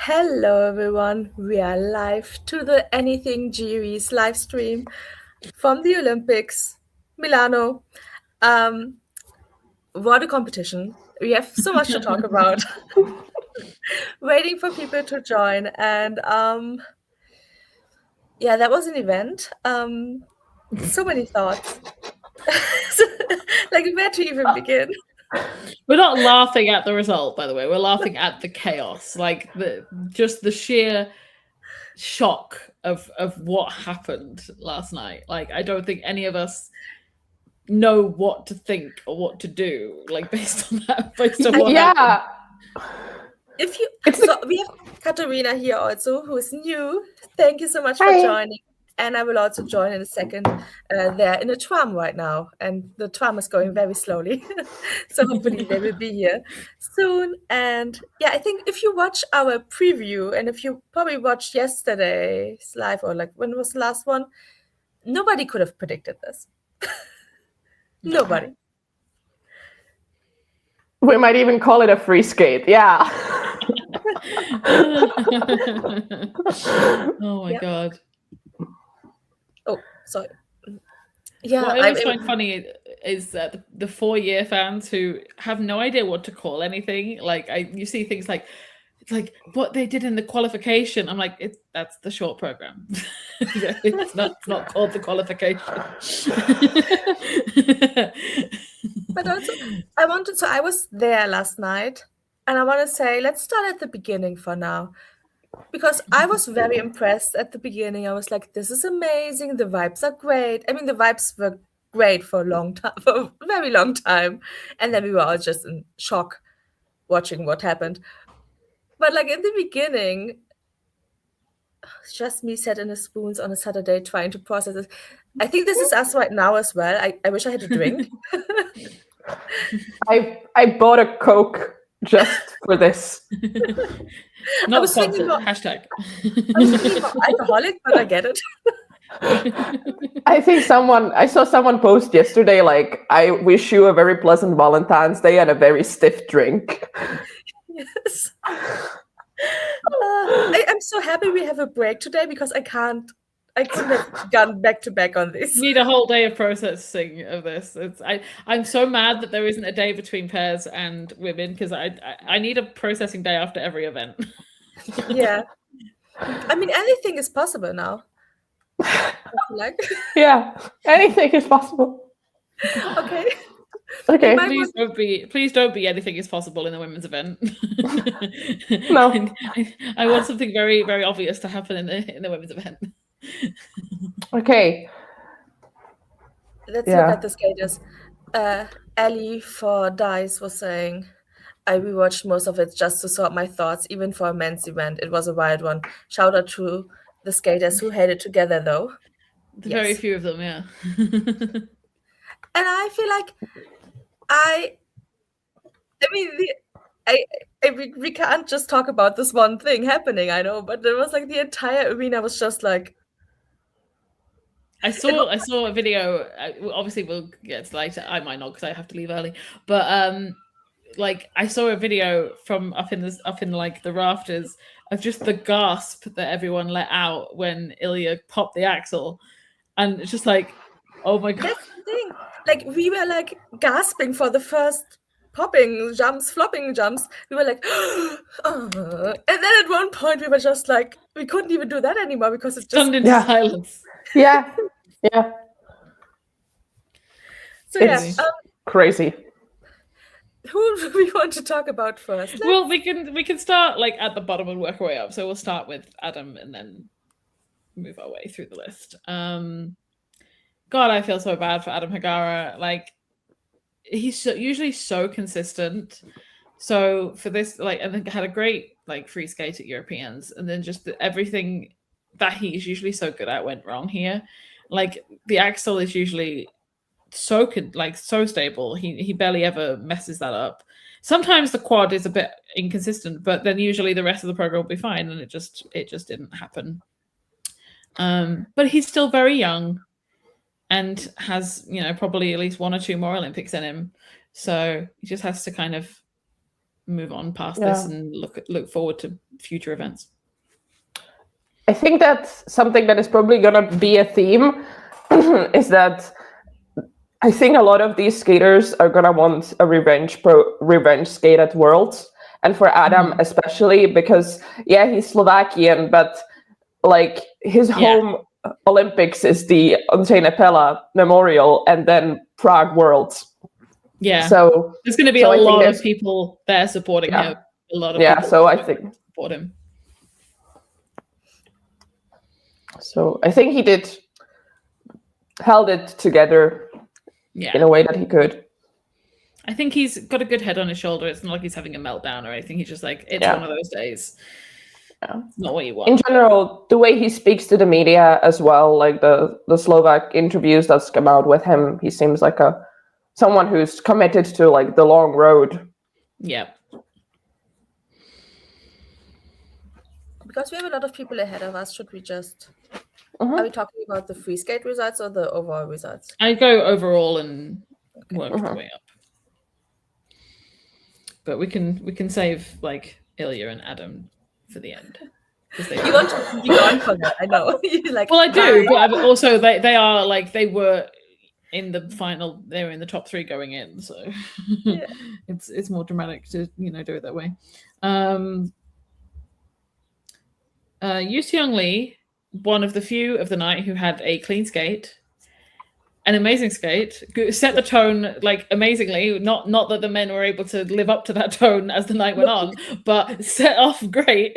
Hello everyone, we are live to the AnythingGOEs live stream from the Olympics, Milano. What a competition. We have so much to talk about. Waiting for people to join and yeah, that was an event. So many thoughts. Like where to even begin? We're not laughing at the result, by the way. We're laughing at the chaos, like the sheer shock of what happened last night. Like, I don't think any of us know what to think or what to do, like based on that. Based on what happened. We have Katarina here also, who is new. Thank you so much for joining. And I will also join in a second. They're in a tram right now, and the tram is going very slowly. So hopefully they will be here soon. And yeah, I think if you watch our preview, and if you probably watched yesterday's live, or like when was the last one, nobody could have predicted this. Nobody. We might even call it a free skate. Yeah. Oh my God. Oh, sorry. Yeah, what I always find funny is that the 4-year fans who have no idea what to call anything. Like, you see things like, it's like what they did in the qualification. I'm like, that's the short program. It's not called the qualification. But also, I was there last night, and I want to say, let's start at the beginning for now. Because I was very impressed at the beginning. I was like, this is amazing. The vibes are great. I mean, the vibes were great for a very long time. And then we were all just in shock watching what happened. But like in the beginning, it's just me sat in the spoons on a Saturday trying to process it. I think this is us right now as well. I wish I had a drink. I bought a Coke just for this. Not sponsored. Hashtag. I was thinking about alcoholic, but I get it. I saw someone post yesterday, like, I wish you a very pleasant Valentine's Day and a very stiff drink. Yes. I'm so happy we have a break today because I couldn't have gone back to back on this. Need a whole day of processing of this. I'm so mad that there isn't a day between pairs and women, because I need a processing day after every event. Yeah, I mean, anything is possible now. Like, yeah, anything is possible. Okay. Please don't be anything is possible in the women's event. No. I want something very, very obvious to happen in the women's event. Okay. Let's look at the skaters. Ali for Dice was saying, I rewatched most of it just to sort my thoughts, even for a men's event. It was a wild one. Shout out to the skaters who held it together, though. Very few of them, yeah. And I feel like we can't just talk about this one thing happening, I know, but there was like the entire arena was just like. I saw a video. Obviously, we'll get to later. I might not because I have to leave early. But like, I saw a video from up in like the rafters of just the gasp that everyone let out when Ilia popped the axle, and it's just like, oh my God. That's the thing. Like, we were like gasping for the first flopping jumps. We were like, oh. And then at one point we were just like, we couldn't even do that anymore because it's just turned into silence. Yeah. So it's crazy. Who do we want to talk about first? Well, we can start like at the bottom and work our way up. So we'll start with Adam and then move our way through the list. God, I feel so bad for Adam Hagara. Like, he's usually so consistent. So for this, like, I think had a great like free skate at Europeans, and then just everything that he's usually so good at went wrong here. Like, the axle is usually so stable. He barely ever messes that up. Sometimes the quad is a bit inconsistent, but then usually the rest of the program will be fine, and it just didn't happen. But he's still very young and has, probably at least 1 or 2 more Olympics in him. So he just has to kind of move on past this and look forward to future events. I think that's something that is probably going to be a theme is that I think a lot of these skaters are going to want a revenge skate at Worlds. And for Adam, especially because, yeah, he's Slovakian, but like his home Olympics is the Ondřej Nepäla Memorial and then Prague Worlds. Yeah. So there's going to be a lot of people there supporting him. A lot of people so I think support him. So I think he held it together in a way that he could. I think he's got a good head on his shoulder. It's not like he's having a meltdown or anything. He's just like, it's one of those days. Yeah. It's not what you want. In general, the way he speaks to the media as well, like the Slovak interviews that's come out with him, he seems like someone who's committed to like the long road. Yeah. Because we have a lot of people ahead of us, should we just... Are we talking about the free skate results or the overall results? I go overall and work the way up. But we can save like Ilia and Adam for the end. You want to be gone for that, I know. Well, I do, but also they are like they were in the final. They were in the top 3 going in, so it's more dramatic to do it that way. Yu Seong Lee, one of the few of the night who had a clean skate, an amazing skate, set the tone like amazingly. Not that the men were able to live up to that tone as the night went on, but set off great.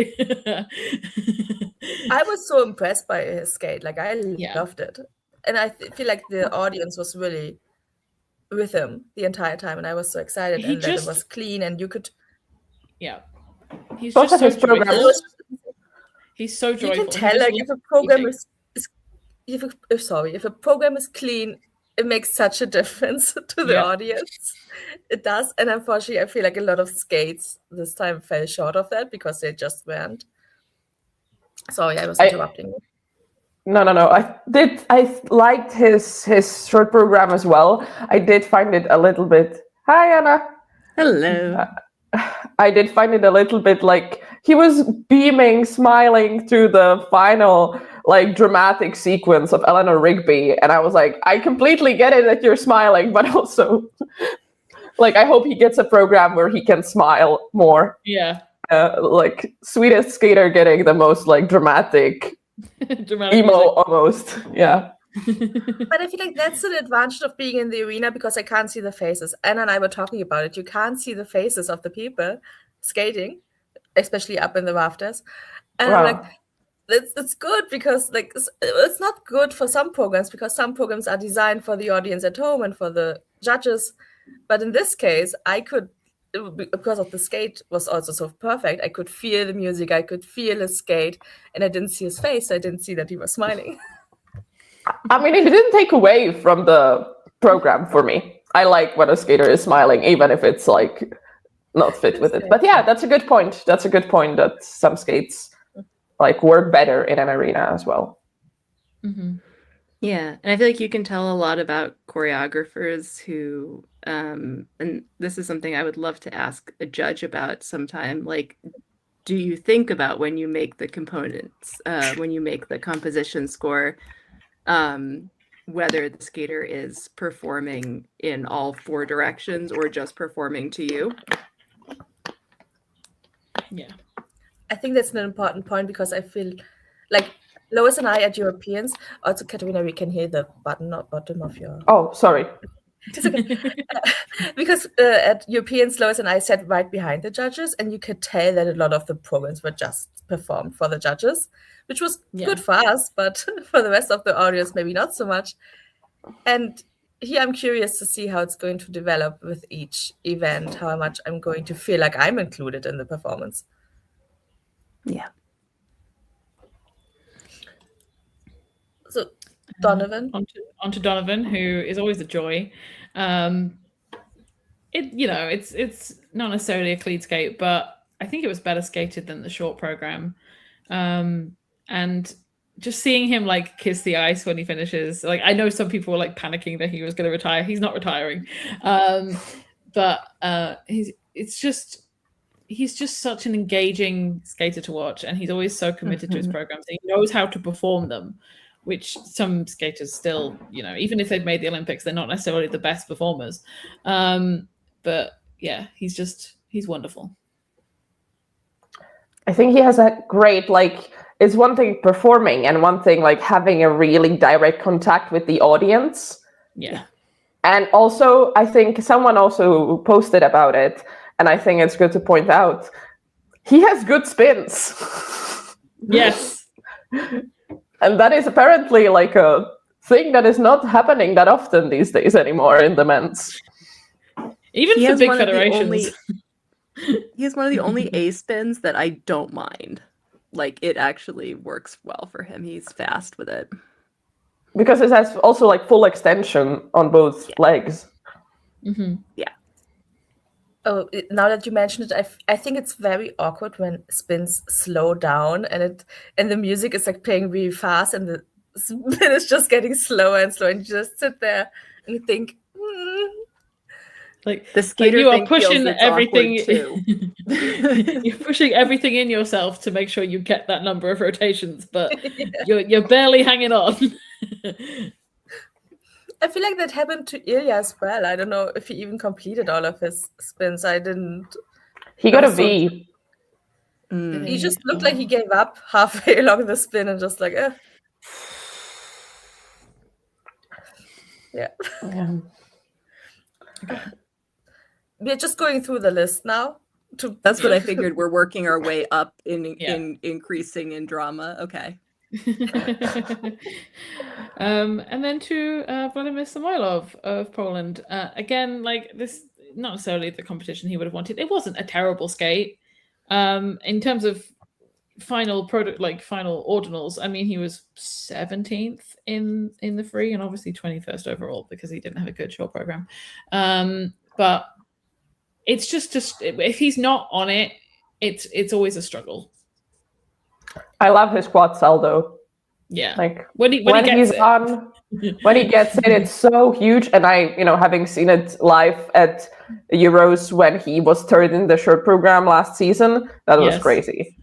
I was so impressed by his skate. Like I loved it, and I feel like the audience was really with him the entire time, and I was so excited. That it was clean, and you could. Yeah, he's just so joyful. He's so joyful. You can tell, like, if a program if a program is clean, it makes such a difference to the audience. It does, and unfortunately, I feel like a lot of skates this time fell short of that because they just weren't. Sorry, I was interrupting you. No. I liked his short program as well. I did find it a little bit. Hi, Anna. Hello. I did find it a little bit like he was beaming, smiling through the final like dramatic sequence of Eleanor Rigby, and I was like, I completely get it that you're smiling, but also like I hope he gets a program where he can smile more. Yeah. Like sweetest skater getting the most like dramatic emo music. Almost. Yeah. But I feel like that's the advantage of being in the arena because I can't see the faces. Anna and I were talking about it. You can't see the faces of the people skating, especially up in the rafters. And I'm like, it's good because like it's not good for some programs because some programs are designed for the audience at home and for the judges. But in this case, I could, because of the skate was also so perfect, I could feel the music, I could feel his skate, and I didn't see his face, so I didn't see that he was smiling. I mean, it didn't take away from the program for me. I like when a skater is smiling, even if it's like not fit with it. But yeah, that's a good point. That's a good point that some skates like work better in an arena as well. Mm-hmm. Yeah, and I feel like you can tell a lot about choreographers who, and this is something I would love to ask a judge about sometime. Like, do you think about when you make the components, when you make the composition score, whether the skater is performing in all 4 directions or just performing to you? Yeah. I think that's an important point because I feel like Lois and I at Europeans, also Katerina, we can hear the bottom of your... Oh, sorry. It's okay. Because at Europeans, Lois and I sat right behind the judges, and you could tell that a lot of the programs were just performed for the judges, which was good for us, but for the rest of the audience, maybe not so much. And here I'm curious to see how it's going to develop with each event, how much I'm going to feel like I'm included in the performance. Yeah. So Donovan. On to Donovan, who is always a joy. It's not necessarily a clean skate, but I think it was better skated than the short program. And just seeing him like kiss the ice when he finishes, like I know some people were like panicking that he was going to retire. He's not retiring, but it's just he's just such an engaging skater to watch, and he's always so committed to his programs. He knows how to perform them, which some skaters still, even if they've made the Olympics, they're not necessarily the best performers. But yeah, he's wonderful. I think he has a great, it's one thing performing and one thing having a really direct contact with the audience. Yeah. And also, I think someone also posted about it, and I think it's good to point out, he has good spins. Yes. And that is apparently a thing that is not happening that often these days anymore in the men's. Even for big federations. He has one of the only A spins that I don't mind. It actually works well for him. He's fast with it. Because it has also full extension on both legs. Mm-hmm. Yeah. Oh, now that you mentioned it, I think it's very awkward when spins slow down and the music is playing really fast and the spin is just getting slower and slower, and you just sit there and you think, the skater you are pushing everything too. You're pushing everything in yourself to make sure you get that number of rotations, but you're barely hanging on. I feel like that happened to Ilia as well. I don't know if he even completed all of his spins. I didn't. He got a V. He just looked like he gave up halfway along the spin and just Yeah. Okay. We're just going through the list now. That's what I figured. We're working our way up in increasing in drama. Okay. And then to Vladimir Samoilov of Poland. Again, this, not necessarily the competition he would have wanted. It wasn't a terrible skate. In terms of final final ordinals, I mean, he was 17th in the free and obviously 21st overall because he didn't have a good short program. But it's just if he's not on it, it's always a struggle. I love his quad saldo. Yeah, when he gets it, it's so huge. And I, having seen it live at Euros when he was third in the short program last season, that was crazy.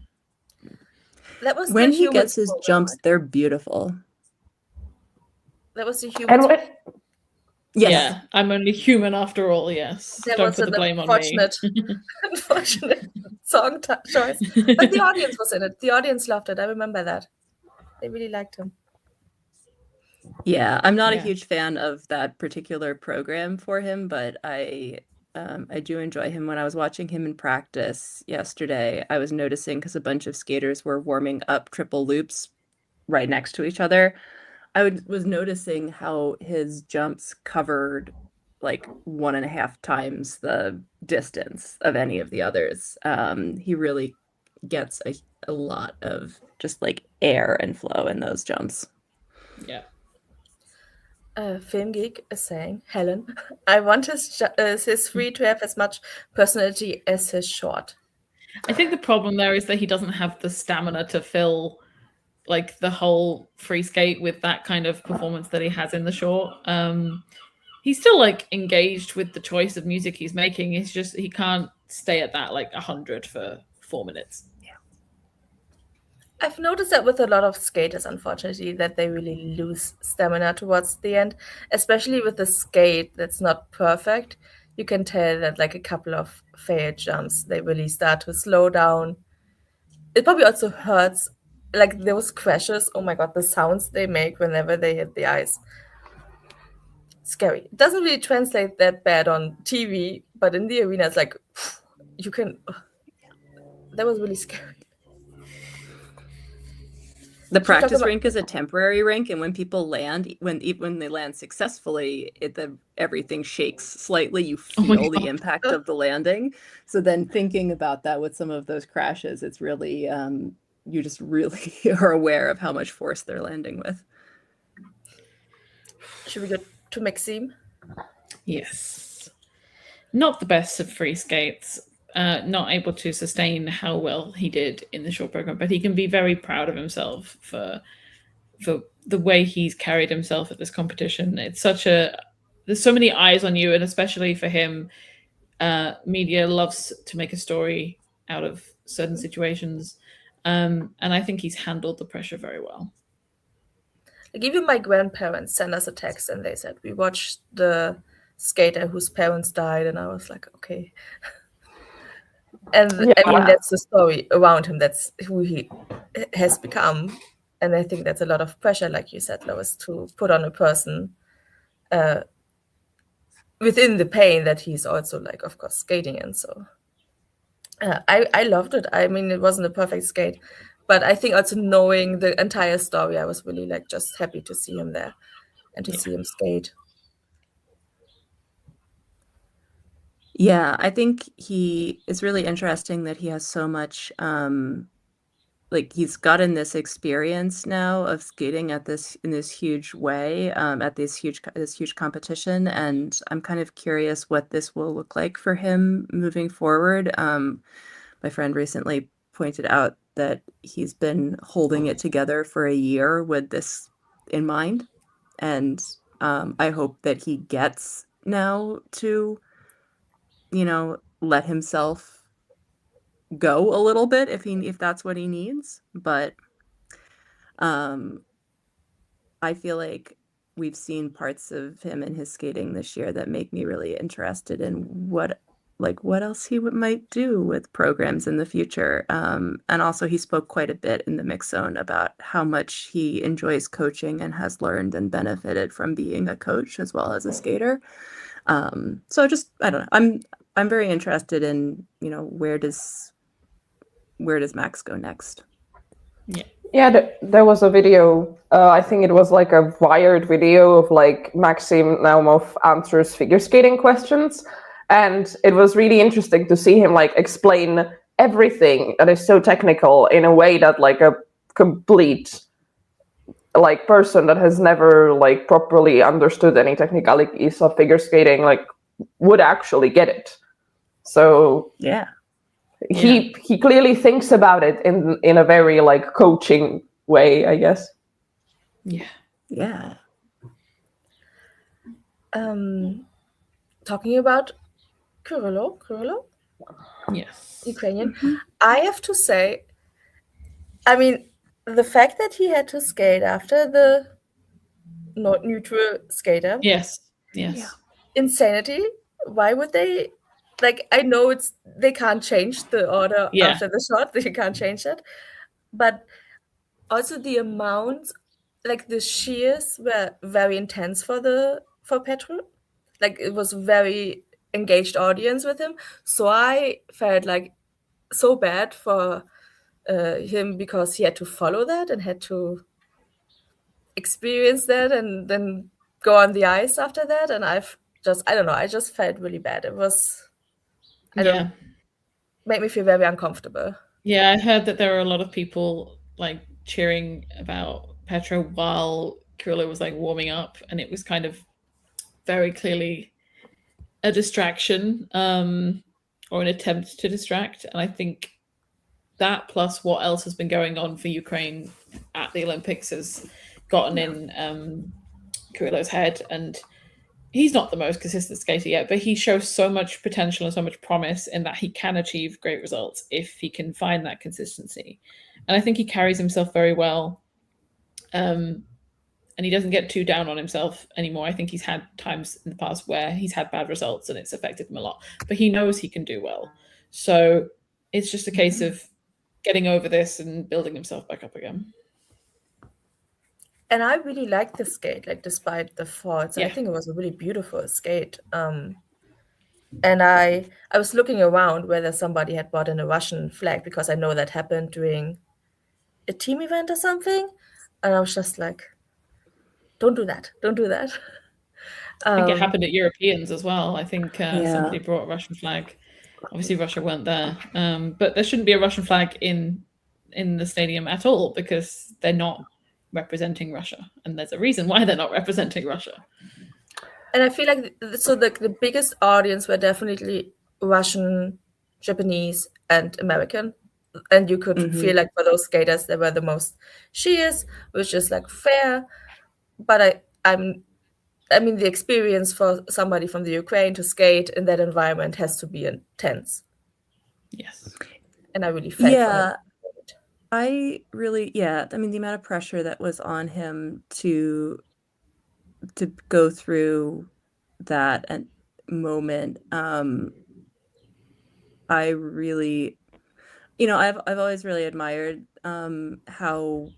That was when he gets his jumps, they're beautiful. That was the human. Yes. Yeah, I'm only human after all. Yes, don't put the blame on me. Unfortunate song choice, but the audience was in it. The audience loved it. I remember that. They really liked him. Yeah, I'm not a huge fan of that particular program for him, but I do enjoy him. When I was watching him in practice yesterday, I was noticing because a bunch of skaters were warming up triple loops right next to each other. I was noticing how his jumps covered 1.5 times the distance of any of the others. He really gets a lot of just air and flow in those jumps. Yeah. Film Geek is saying, Helen, I want his free to have as much personality as his short. I think the problem there is that he doesn't have the stamina to fill the whole free skate with that kind of performance that he has in the short. He's still engaged with the choice of music he's making. It's just he can't stay at that 100 for 4 minutes. Yeah, I've noticed that with a lot of skaters, unfortunately, that they really lose stamina towards the end, especially with the skate that's not perfect. You can tell that a couple of failed jumps, they really start to slow down. It probably also hurts. Those crashes, oh my god, the sounds they make whenever they hit the ice. Scary. It doesn't really translate that bad on TV, but in the arena, it's you can. That was really scary. The practice rink is a temporary rink, and when people land, when they land successfully, everything shakes slightly. You feel the impact of the landing. So then, thinking about that with some of those crashes, it's really. You just really are aware of how much force they're landing with. Should we go to Maxime? Yes. Not the best of free skates. Not able to sustain how well he did in the short program, but he can be very proud of himself for the way he's carried himself at this competition. It's there's so many eyes on you, and especially for him, media loves to make a story out of certain situations. And I think he's handled the pressure very well. Like even my grandparents sent us a text and they said, we watched the skater whose parents died, and I was like, okay. And I mean, that's the story around him. That's who he has become. And I think that's a lot of pressure, like you said, Lois, to put on a person within the pain that he's also, like, of course, skating in. So I loved it. I mean, it wasn't a perfect skate, but I think also knowing the entire story, I was really like just happy to see him there and to see him skate. Yeah, I think it's really interesting that he has so much like he's gotten this experience now of skating in this huge way at this huge competition, and I'm kind of curious what this will look like for him moving forward. My friend recently pointed out that he's been holding it together for a year with this in mind, and I hope that he gets now to, let himself go a little bit if that's what he needs. But I feel like we've seen parts of him in his skating this year that make me really interested in what else he might do with programs in the future. And also he spoke quite a bit in the mix zone about how much he enjoys coaching and has learned and benefited from being a coach as well as a skater. So just, I don't know, I'm very interested in, where does Max go next? Yeah, there was a video, I think it was like a Wired video of like Maxim Naumov answers figure skating questions. And it was really interesting to see him like explain everything that is so technical in a way that like a complete like person that has never like properly understood any technicalities of figure skating like would actually get it. So yeah. He clearly thinks about it in a very like coaching way, I guess. Yeah. Talking about Kyrylo, Yes, Ukrainian, I have to say, I mean, the fact that he had to skate after the not neutral skater. Yes. Insanity. Why would they? Like, I know they can't change the order after the shot. They can't change it. But also the amount, like the shears were very intense for Petru. Like it was very engaged audience with him. So I felt like so bad for him because he had to follow that and had to experience that and then go on the ice after that. And I don't know, I just felt really bad. It was, made me feel very uncomfortable. Yeah, I heard that there were a lot of people like cheering about Petra while Kyrylo was like warming up, and it was kind of very clearly a distraction or an attempt to distract. And I think that plus what else has been going on for Ukraine at the Olympics has gotten in Kyrylo's head. And he's not the most consistent skater yet, but he shows so much potential and so much promise in that he can achieve great results if he can find that consistency. And I think he carries himself very well. And he doesn't get too down on himself anymore. I think he's had times in the past where he's had bad results and it's affected him a lot, but he knows he can do well. So it's just a case of getting over this and building himself back up again. And I really liked the skate, like despite the faults. I think it was a really beautiful skate. And I was looking around whether somebody had brought in a Russian flag, because I know that happened during a team event or something. And I was just like, don't do that. Don't do that. I think it happened at Europeans as well. I think somebody brought a Russian flag. Obviously, Russia weren't there. But there shouldn't be a Russian flag in the stadium at all, because they're not representing Russia. And there's a reason why they're not representing Russia. And I feel like the biggest audience were definitely Russian, Japanese, and American. And you could feel like for those skaters, they were the most shears, which is like fair. But I mean, the experience for somebody from the Ukraine to skate in that environment has to be intense. Yes. and I really felt for him. I mean, the amount of pressure that was on him to go through that moment, I really, I've always really admired how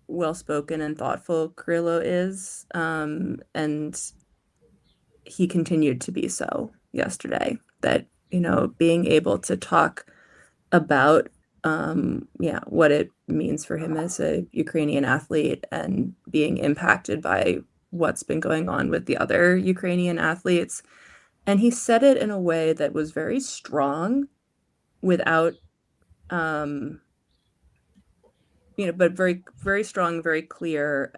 well-spoken and thoughtful Krillo is, and he continued to be so yesterday. That, being able to talk about what it means for him as a Ukrainian athlete and being impacted by what's been going on with the other Ukrainian athletes. And he said it in a way that was very strong without, but very, very strong, very clear,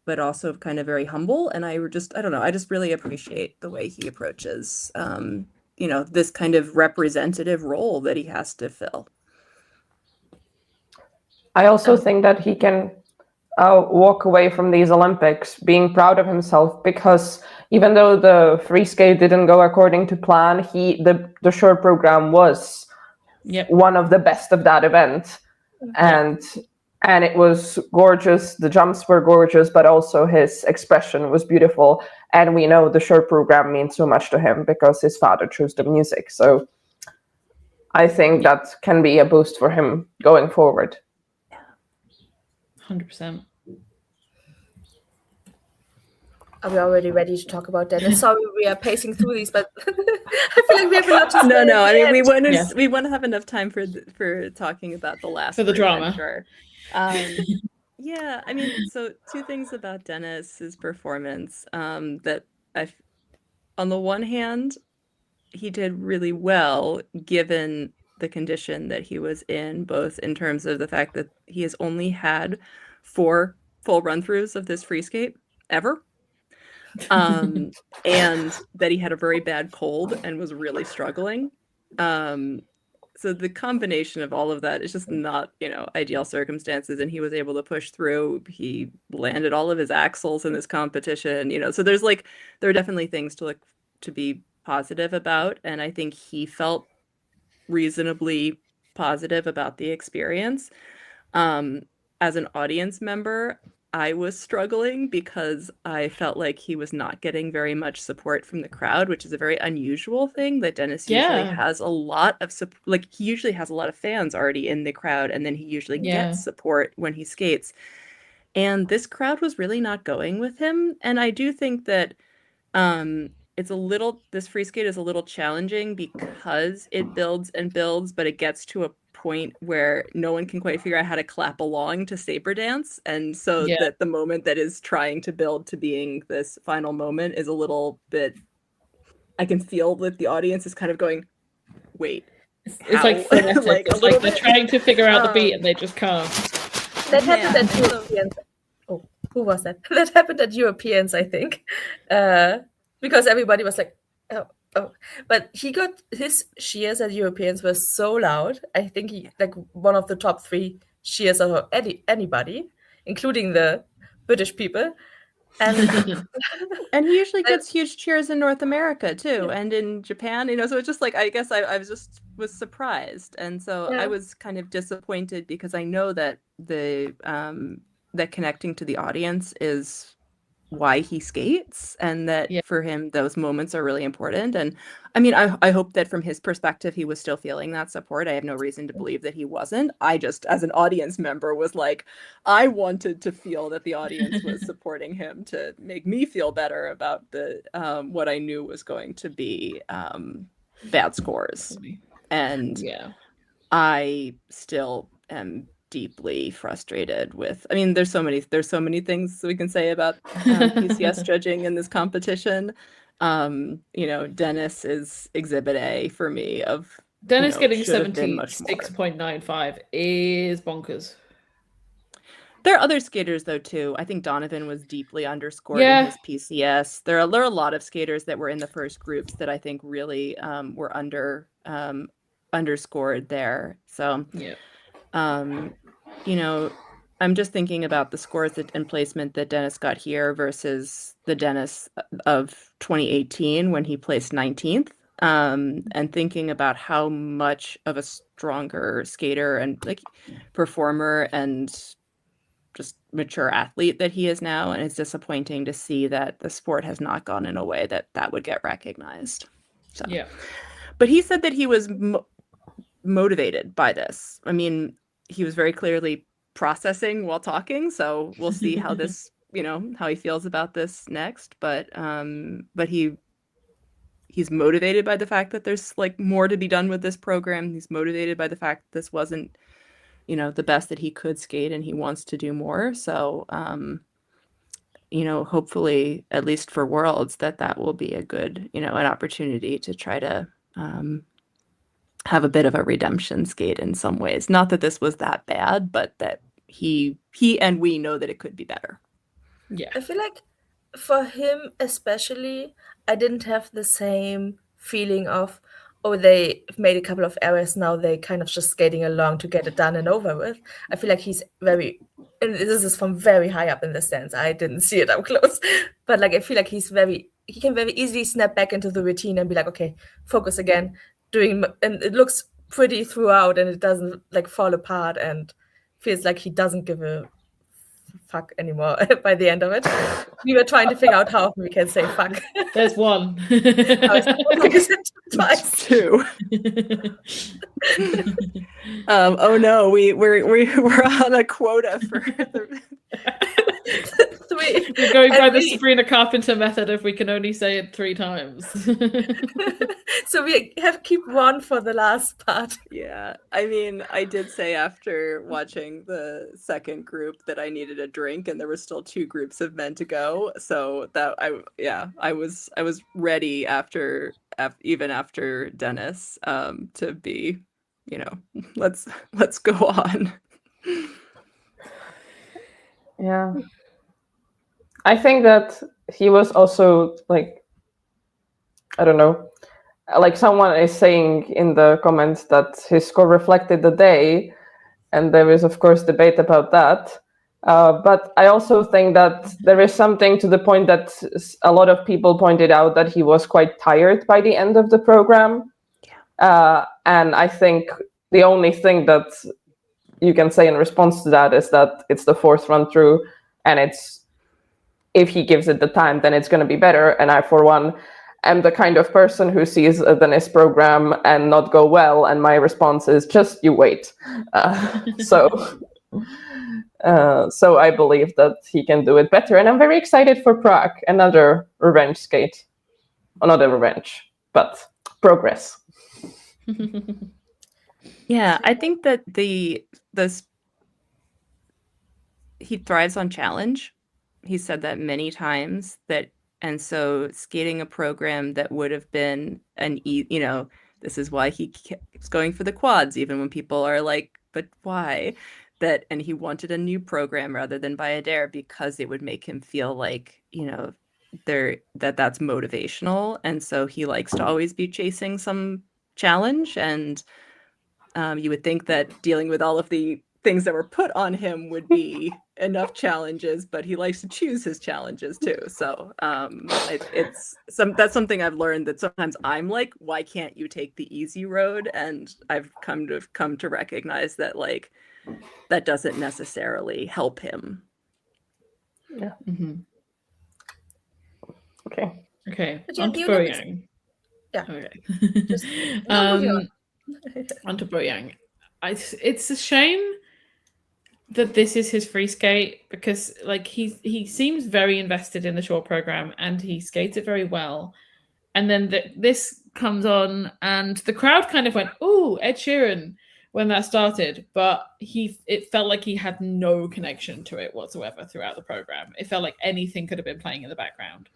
but also kind of very humble. And I don't know, I just really appreciate the way he approaches, this kind of representative role that he has to fill. I also think that he can walk away from these Olympics being proud of himself, because even though the free skate didn't go according to plan, the short program was one of the best of that event. And it was gorgeous. The jumps were gorgeous, but also his expression was beautiful. And we know the short program means so much to him because his father chose the music. So I think that can be a boost for him going forward. 100%. Are we already ready to talk about Dennis? Sorry, we are pacing through these, but I feel like we have a lot to say. No. I mean, we want to have enough time for talking about the last for the drama. I'm sure. Yeah, I mean, so two things about Dennis's performance that on the one hand, he did really well given the condition that he was in, both in terms of the fact that he has only had 4 full run-throughs of this free skate ever. And that he had a very bad cold and was really struggling. So the combination of all of that is just not, ideal circumstances, and he was able to push through. He landed all of his axles in this competition, so there are definitely things to be positive about, and I think he felt reasonably positive about the experience. As an audience member, I was struggling because I felt like he was not getting very much support from the crowd, which is a very unusual thing. That Dennis usually has a lot of he usually has a lot of fans already in the crowd, and then he usually gets support when he skates. And this crowd was really not going with him. And I do think that this free skate is a little challenging because it builds and builds, but it gets to a point where no one can quite figure out how to clap along to saber dance, and so that the moment that is trying to build to being this final moment is a little bit, I can feel that the audience is kind of going, wait, it's like frenetic. It's like they're trying to figure out the beat and they just can't. That happened at Europeans. Oh, who was that? That happened at Europeans, I think, because everybody was like, oh. But he got his cheers at Europeans were so loud. I think he one of the top 3 cheers of anybody, including the British people. And and he usually gets huge cheers in North America too, and in Japan, so it's just I guess I was surprised, and so I was kind of disappointed because I know that that connecting to the audience is why he skates, and that for him those moments are really important. And I mean, I hope that from his perspective he was still feeling that support. I have no reason to believe that he wasn't. I just, as an audience member, was like, I wanted to feel that the audience was supporting him to make me feel better about the what I knew was going to be bad scores. And I still am deeply frustrated with, I mean, there's so many things we can say about PCS judging in this competition. Dennis is exhibit A for me of Dennis getting 76.95 is bonkers. There are other skaters though too. I think Donovan was deeply underscored in his PCS. There are a lot of skaters that were in the first groups that I think really were underscored there. So I'm just thinking about the scores and placement that Dennis got here versus the Dennis of 2018 when he placed 19th. and thinking about how much of a stronger skater and like performer and just mature athlete that he is now, and it's disappointing to see that the sport has not gone in a way that would get recognized. So, Yeah. but he said that he was motivated by this. I mean, he was very clearly processing while talking, so we'll see how this, how he feels about this next. But he's motivated by the fact that there's like more to be done with this program. He's motivated by the fact that this wasn't, the best that he could skate, and he wants to do more. So, hopefully, at least for Worlds, that will be a good, an opportunity to try to have a bit of a redemption skate in some ways. Not that this was that bad, but that he and we know that it could be better. Yeah. I feel like for him especially, I didn't have the same feeling of, oh, they made a couple of errors, now they kind of just skating along to get it done and over with. I feel like he's very, and this is from very high up in the stands, I didn't see it up close, but like I feel like he can very easily snap back into the routine and be like, okay, focus again, and it looks pretty throughout, and it doesn't like fall apart, and feels like he doesn't give a fuck anymore by the end of it. We were trying to figure out how we can say fuck. There's one. Twice. Two. Oh no, we're on a quota for the... 3. We're going by the Sabrina Carpenter method if we can only say it 3 times. So we keep 1 for the last part. Yeah, I mean, I did say after watching the second group that I needed a drink, and there were still 2 groups of men to go. So that I was ready even after Dennis to be, let's go on. Yeah. I think that he was also like, I don't know, like someone is saying in the comments that his score reflected the day, and there is of course debate about that. But I also think that there is something to the point that a lot of people pointed out that he was quite tired by the end of the program. And I think the only thing that you can say in response to that is that it's the 4th run through, and if he gives it the time, then it's going to be better. And I, for one, am the kind of person who sees the NIST program and not go well, and my response is just you wait. So I believe that he can do it better, and I'm very excited for Prague, another revenge skate. Well, not a revenge, but progress. Yeah, I think that he thrives on challenge. He said that many times, and so skating a program that would have been this is why he keeps going for the quads, even when people are like, but why? And he wanted a new program rather than buy a dare, because it would make him feel like, that's motivational. And so he likes to always be chasing some challenge. And you would think that dealing with all of the things that were put on him would be enough challenges, but he likes to choose his challenges too. So that's something I've learned, that sometimes I'm like, why can't you take the easy road? And I've come to recognize that like that doesn't necessarily help him. Yeah. Mm-hmm. Okay. But On to Boyang. Yeah. Okay. On to Boyang. It's a shame that this is his free skate, because like he seems very invested in the short program, and he skates it very well. And then this comes on, and the crowd kind of went, "Ooh, Ed Sheeran," when that started, but it felt like he had no connection to it whatsoever throughout the program. It felt like anything could have been playing in the background.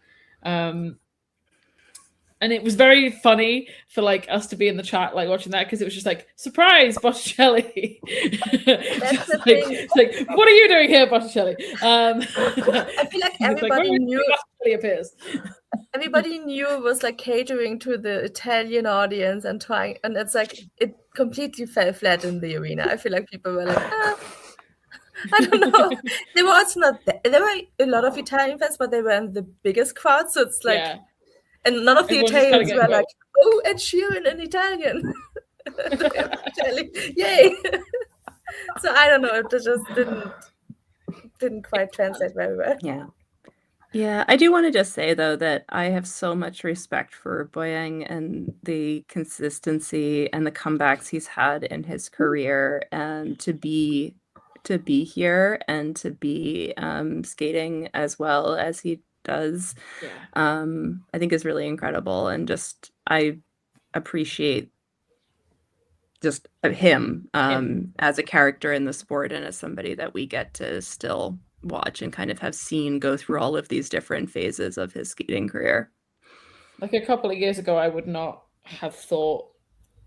And it was very funny for like us to be in the chat like watching that, because it was just like, surprise, Botticelli. It's like, what are you doing here, Botticelli? I feel like everybody knew Botticelli appears. Everybody knew it was like catering to the Italian audience and it's like it completely fell flat in the arena. I feel like people were like, I don't know. There were a lot of Italian fans, but they were in the biggest crowd, so it's like. Yeah. And none of the Italians were like, oh, Ed Sheeran in Italian. Yay! So I don't know. It just didn't quite translate very well. Yeah, I do want to just say though that I have so much respect for Boyang and the consistency and the comebacks he's had in his career, and to be here and to be skating as well as he does, I think is really incredible, and just I appreciate just him as a character in the sport and as somebody that we get to still watch and kind of have seen go through all of these different phases of his skating career. Like a couple of years ago, I would not have thought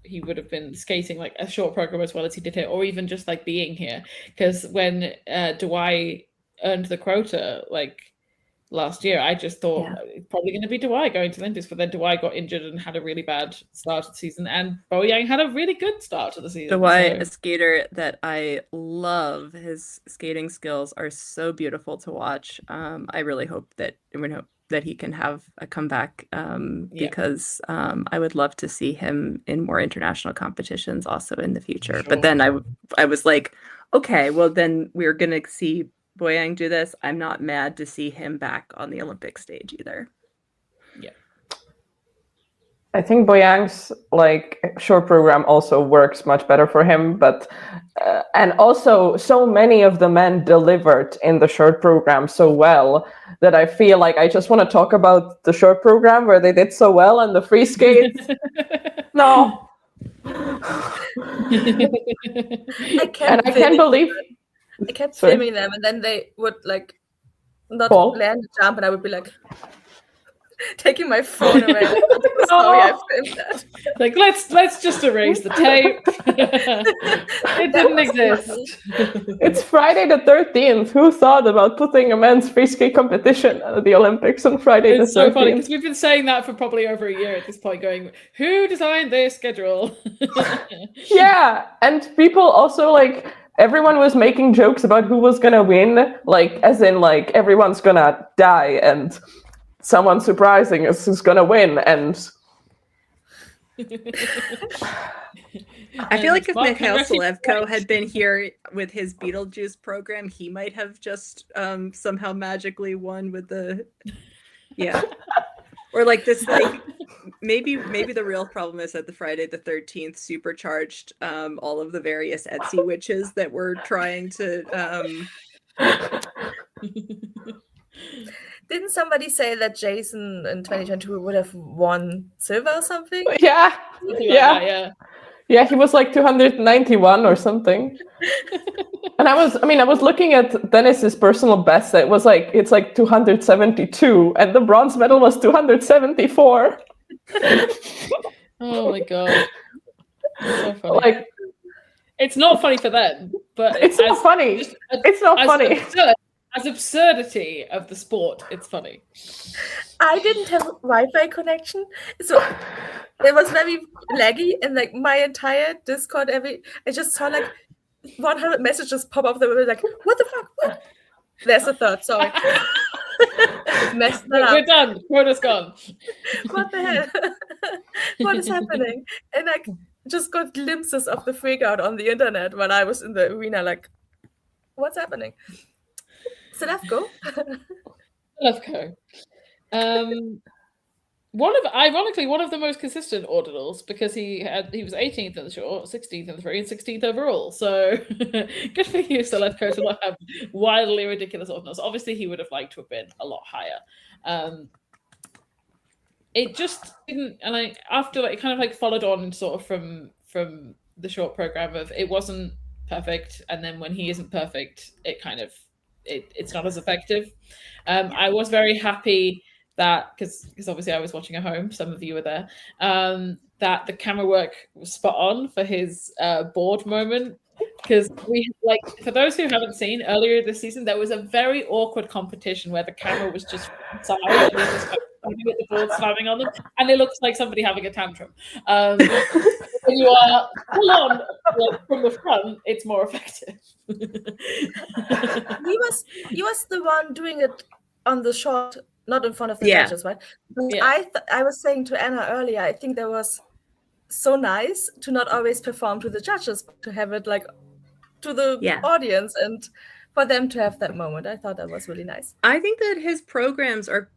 he would have been skating like a short program as well as he did here, or even just like being here. Because when Dwight earned the quota like last year, I just thought it's probably going to be Dwight going to the Olympics, but then Dwight got injured and had a really bad start to the season, and Boyang had a really good start to the season. Dwight, a skater that I love. His skating skills are so beautiful to watch. I really hope that he can have a comeback because I would love to see him in more international competitions also in the future. Sure. But then I was like, okay, well then we're gonna see Boyang do this. I'm not mad to see him back on the Olympic stage either. Yeah, I think Boyang's like short program also works much better for him, but and also so many of the men delivered in the short program so well that I feel like I just want to talk about the short program where they did so well and the free skate. No. I can't believe. I kept filming them, and then they would like not land the jump, and I would be like taking my phone away. Sorry, I filmed that. Like let's just erase the tape. It didn't exist. It's Friday the 13th. Who thought about putting a men's free skate competition at the Olympics on Friday the 13th? It's so funny because we've been saying that for probably over a year at this point, going, who designed this schedule? Yeah, and people also like everyone was making jokes about who was gonna win, like as in like everyone's gonna die and someone surprising is who's gonna win. And I feel like if Mikhail Selevko had been here with his Beetlejuice program, he might have just somehow magically won with the or like this like maybe the real problem is that the Friday the 13th supercharged all of the various Etsy witches that were trying to Didn't somebody say that Jason in 2022 would have won silver or something? Yeah. Yeah, he was like 291 or something. And I was looking at Dennis's personal best. It's like 272, and the bronze medal was 274. Oh my god. So funny. Like, it's not funny for them, but it's not funny. It's not funny. As absurdity of the sport, it's funny. I didn't have a Wi-Fi connection, so it was very laggy, and like my entire Discord, I just saw like 100 messages pop up that were like, "What the fuck? What?" There's a third. Sorry. Messed that up. We're done. Quota's gone. What the hell? What is happening? And I just got glimpses of the freak out on the internet when I was in the arena. Like, what's happening? Selevko. Ironically, one of the most consistent ordinals because he was 18th in the short, 16th in the free, and 16th overall. So good for you, Selevko, to not have wildly ridiculous ordinals. Obviously, he would have liked to have been a lot higher. It just didn't, and after it kind of like followed on sort of from the short program of it wasn't perfect, and then when he isn't perfect, it kind of it's not as effective. I was very happy that because obviously I was watching at home, some of you were there, that the camera work was spot on for his board moment, because we like, for those who haven't seen, earlier this season there was a very awkward competition where the camera was just side and they just with the board slamming on them, and it looks like somebody having a tantrum. When you are full on like, from the front, it's more effective. He was the one doing it on the short not in front of the Yeah. judges, right? But Yeah. I was saying to Anna earlier, I think that was so nice to not always perform to the judges, but to have it like to the Yeah. audience and for them to have that moment. I thought that was really nice. I think that his programs are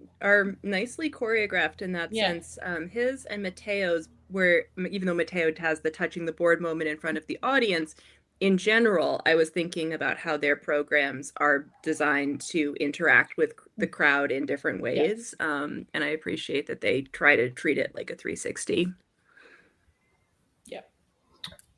nicely choreographed in that Yeah. sense. His and Mateo's, where even though Mateo has the touching the board moment in front of the audience, in general, I was thinking about how their programs are designed to interact with the crowd in different ways. And I appreciate that they try to treat it like a 360. Yeah.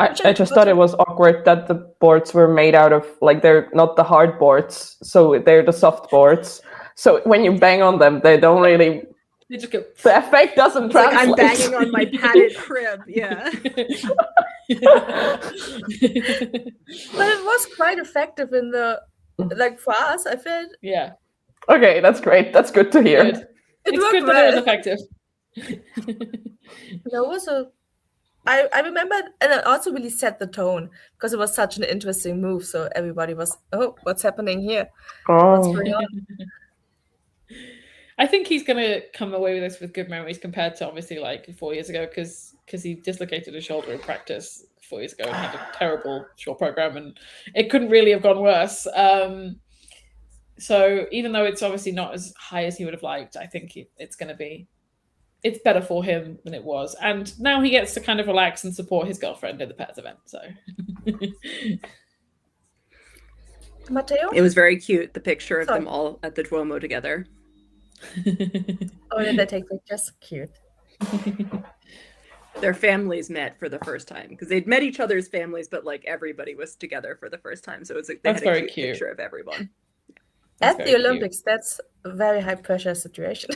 I just thought it was awkward that the boards were made out of, like, they're not the hard boards, so they're the soft boards. So when you bang on them, they don't really. They just go. The effect doesn't It's like translate. I'm banging on my padded crib. Yeah. But it was quite effective in the, like, for us, I felt. Yeah. Okay, that's great. That's good to hear. Good. It It's worked good that it was well. effective. There was I remember, and it also really set the tone because it was such an interesting move. So everybody was, oh, what's happening here? What's Oh. going on? I think he's going to come away with this with good memories compared to obviously like 4 years ago because he dislocated his shoulder in practice 4 years ago and had a terrible short program and it couldn't really have gone worse. So even though it's obviously not as high as he would have liked, I think it's better for him than it was. And now he gets to kind of relax and support his girlfriend at the pets event. So Matteo? It was very cute, the picture of them all at the Duomo together. Oh, did they take pictures? Cute. Their families met for the first time because they'd met each other's families, but like everybody was together for the first time. So it was like they That's had a very cute picture of everyone. At the Olympics, that's a very high pressure situation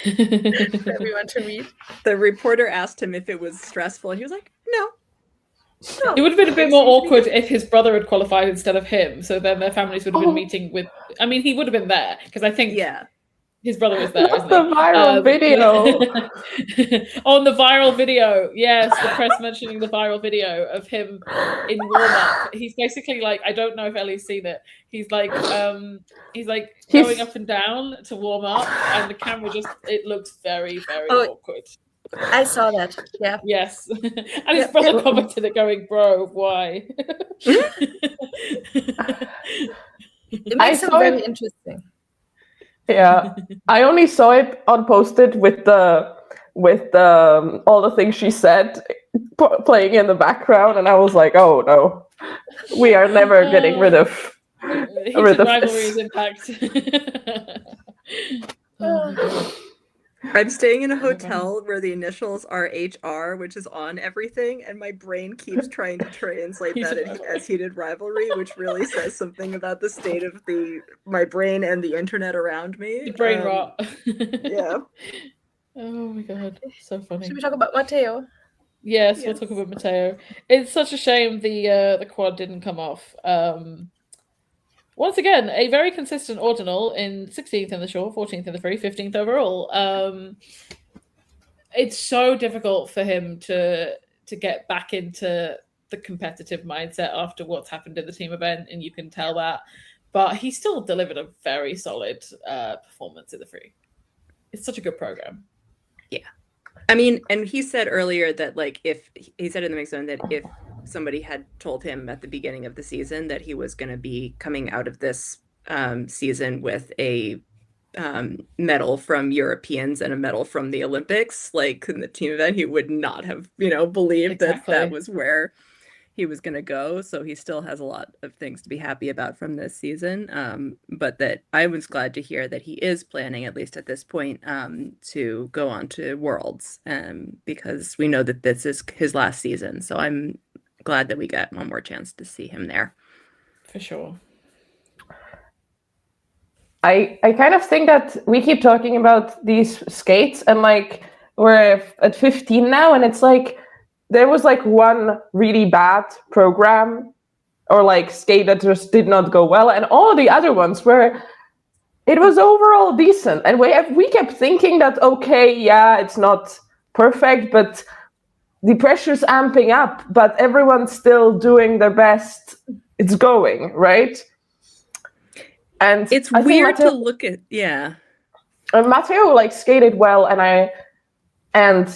for everyone to meet. The reporter asked him if it was stressful. He was like, no. It would have been a bit more awkward if his brother had qualified instead of him. So then their families would have been meeting with. I mean, he would have been there because I think his brother was there. Isn't the viral video. On the viral video, yes, the press mentioning the viral video of him in warm up. He's basically like, I don't know if Ellie's seen it. He's like going up and down to warm up, and the camera it looks very, very awkward. I saw that. Yeah. Yes. And his brother commented it going, bro, why? It makes it very interesting. Yeah. I only saw it unposted with the all the things she said playing in the background, and I was like, oh no. We are never getting rid of rivalry's impact. Oh my God. I'm staying in a hotel where the initials are HR, which is on everything, and my brain keeps trying to translate that as heated rivalry, which really says something about the state of my brain and the internet around me. The brain rot. Yeah. Oh my God, so funny. Should we talk about Matteo? Yes, we'll talk about Matteo. It's such a shame the quad didn't come off. Once again, a very consistent ordinal in 16th in the short, 14th in the free, 15th overall. It's so difficult for him to get back into the competitive mindset after what's happened in the team event, and you can tell that. But he still delivered a very solid performance in the free. It's such a good program. Yeah. I mean, and he said earlier that, like, he said in the mix zone that if somebody had told him at the beginning of the season that he was going to be coming out of this season with a medal from Europeans and a medal from the Olympics, like in the team event, he would not have, believed that was where he was going to go. So he still has a lot of things to be happy about from this season. But that I was glad to hear that he is planning, at least at this point, to go on to Worlds, because we know that this is his last season. So I'm glad that we got one more chance to see him there. For sure. I kind of think that we keep talking about these skates, and like we're at 15 now, and it's like there was like one really bad program or like skate that just did not go well, and all the other ones were, it was overall decent. And we kept thinking that, okay, yeah, it's not perfect, but the pressure's amping up, but everyone's still doing their best. It's going, right? And it's weird to look at, Matteo like skated well, and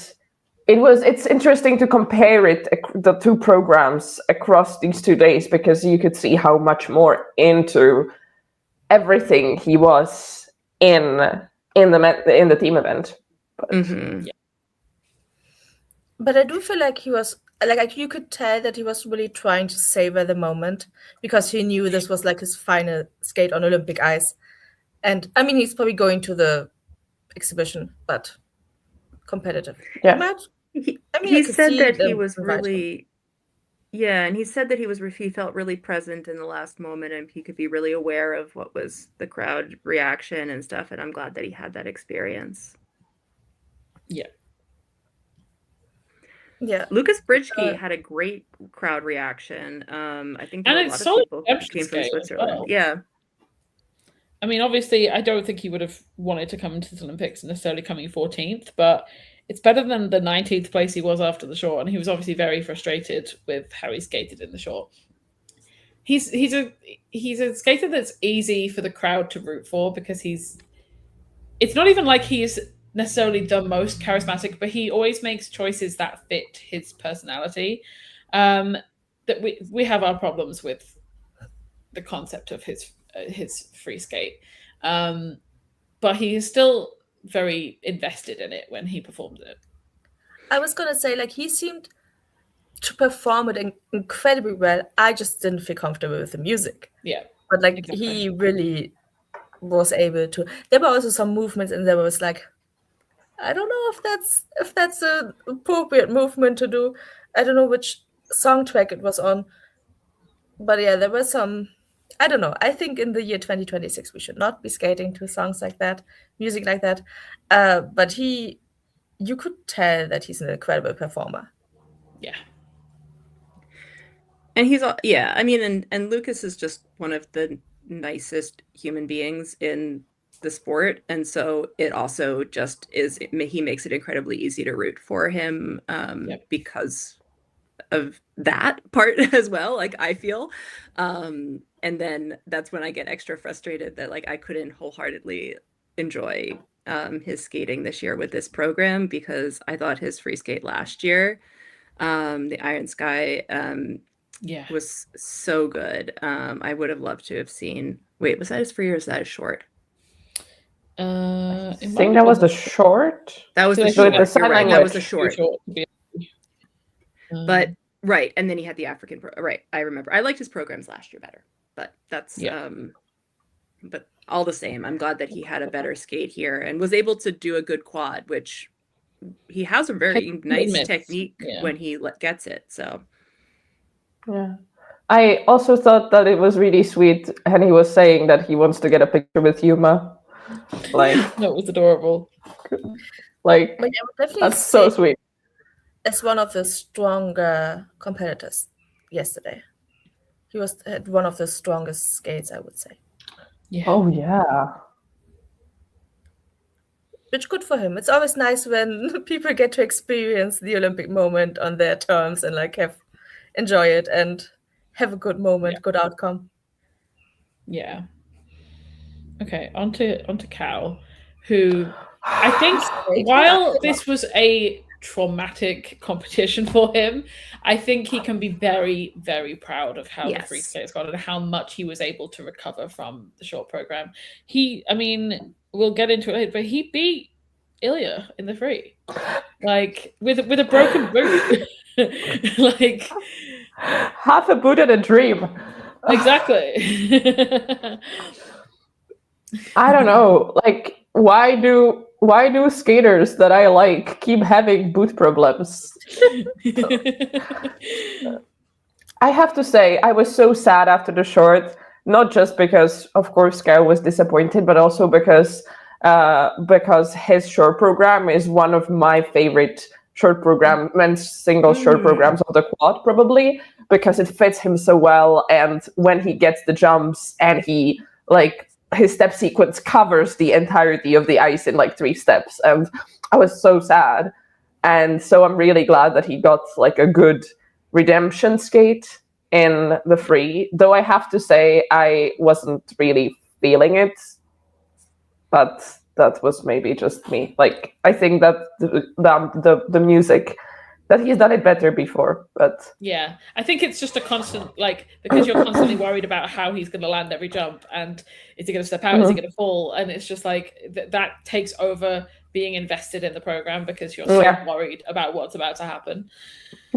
it's interesting to compare the two programs across these 2 days, because you could see how much more into everything he was in the team event. But, But I do feel like he was like you could tell that he was really trying to savor the moment, because he knew this was like his final skate on Olympic ice. And I mean, he's probably going to the exhibition, but competitive. Yeah. He said that he was really, and he said that he felt really present in the last moment, and he could be really aware of what was the crowd reaction and stuff. And I'm glad that he had that experience. Yeah. Yeah. Lucas Bridgkey had a great crowd reaction. I think there were a lot of people who came from Switzerland. Well. Yeah. I mean, obviously, I don't think he would have wanted to come into the Olympics necessarily coming 14th, but it's better than the 19th place he was after the short, and he was obviously very frustrated with how he skated in the short. He's a skater that's easy for the crowd to root for, because it's not even like he's necessarily the most charismatic, but he always makes choices that fit his personality. That we have our problems with the concept of his free skate, but he is still very invested in it when he performs it. I was gonna say, like, he seemed to perform it incredibly well. I just didn't feel comfortable with the music. Yeah, but like exactly. He really was able to. There were also some movements, and there was like, I don't know if that's an appropriate movement to do. I don't know which song track it was on, but yeah, there was some. I don't know. I think in the year 2026 we should not be skating to songs like that, music like that. But you could tell that he's an incredible performer. Yeah. And I mean, and Lucas is just one of the nicest human beings in the sport, and so it also just he makes it incredibly easy to root for him because of that part as well, like I feel. And then that's when I get extra frustrated that like I couldn't wholeheartedly enjoy his skating this year with this program, because I thought his free skate last year, the Iron Sky, was so good. I would have loved to have seen. Wait, was that his free or was that his short? I think that was the short. That was the short. Right. That was the short. But right, and then he had the African. Right, I remember. I liked his programs last year better, but that's but all the same, I'm glad that he had a better skate here and was able to do a good quad, which he has a very nice technique when he gets it. So. Yeah. I also thought that it was really sweet, and he was saying that he wants to get a picture with Yuma. Like that was adorable. Like that's so sweet. As one of the stronger competitors yesterday, he had one of the strongest skates, I would say. Yeah. Oh yeah. Which good for him. It's always nice when people get to experience the Olympic moment on their terms and like enjoy it and have a good moment, good outcome. Yeah. Okay, on to Cal, who I think while this was a traumatic competition for him, I think he can be very, very proud of how the free skate's gone and how much he was able to recover from the short program. I mean, we'll get into it later, but he beat Ilia in the free, like with a broken boot. Like half a boot and a dream. Exactly. I don't know. Like, why do skaters that I like keep having boot problems? I have to say, I was so sad after the short, not just because, of course, Cal was disappointed, but also because his short program is one of my favorite short program, men's single short programs of the quad, probably, because it fits him so well. And when he gets the jumps and he, like, his step sequence covers the entirety of the ice in, like, 3 steps. And I was so sad. And so I'm really glad that he got, like, a good redemption skate in the free. Though I have to say, I wasn't really feeling it. But that was maybe just me. Like, I think that the music, that he's done it better before, but yeah, I think it's just a constant, like, because you're constantly worried about how he's going to land every jump, and is he going to step out, is he going to fall, and it's just like that takes over being invested in the program because you're so worried about what's about to happen.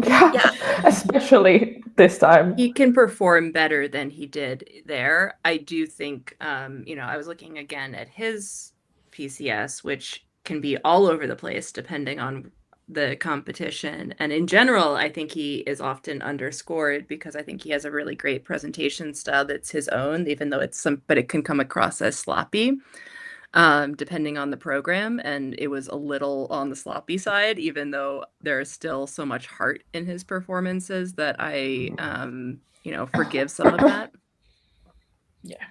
Yeah, especially this time. He can perform better than he did there. I do think, I was looking again at his PCS, which can be all over the place depending on the competition. And in general, I think he is often underscored because I think he has a really great presentation style that's his own, even though but it can come across as sloppy. Depending on the program, and it was a little on the sloppy side, even though there's still so much heart in his performances that I, forgive some of that. Yeah.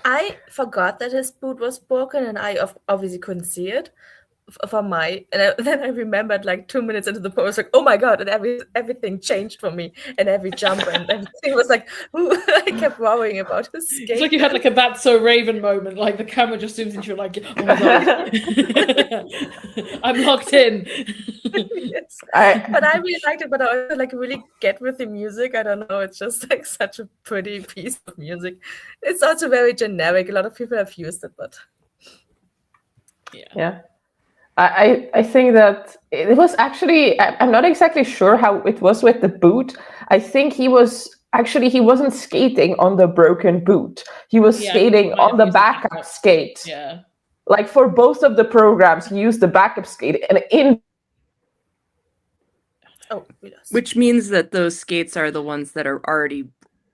I forgot that his boot was broken, and I obviously couldn't see it from then I remembered like 2 minutes into the post, like, oh my god, and everything changed for me, and every jump and everything was like, ooh, I kept worrying about his skate. It's like you had like a "That's So Raven" moment, like the camera just zooms into you, like, oh my god, I'm locked in. Yes. But I really liked it, but I also like really get with the music. I don't know, it's just like such a pretty piece of music. It's also very generic. A lot of people have used it, but yeah. I think that it was actually, I'm not exactly sure how it was with the boot. I think he wasn't skating on the broken boot. He was skating on the backup skate. Yeah. Like for both of the programs, he used the backup skate, and which means that those skates are the ones that are already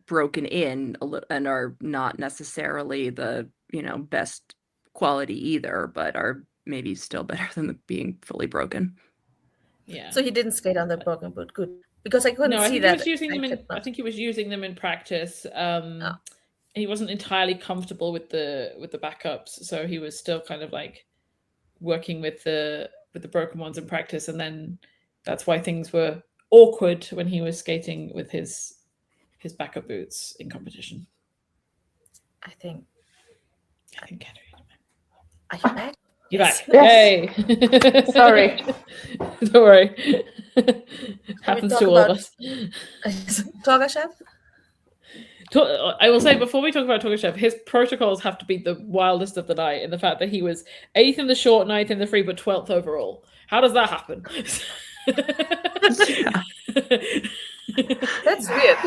broken in and are not necessarily the, best quality either, but are maybe still better than being fully broken. Yeah. So he didn't skate on the broken boot. Good, because I couldn't see that. I think he was using them in practice. He wasn't entirely comfortable with the backups, so he was still kind of like working with the broken ones in practice, and then that's why things were awkward when he was skating with his backup boots in competition. I think. Are you back? You're back. Yes. Yay. Sorry. Don't worry. Happens to all of us. Torgashev? I will say, before we talk about Torgashev, his protocols have to be the wildest of the night, in the fact that he was 8th in the short, 9th in the free, but 12th overall. How does that happen? That's weird.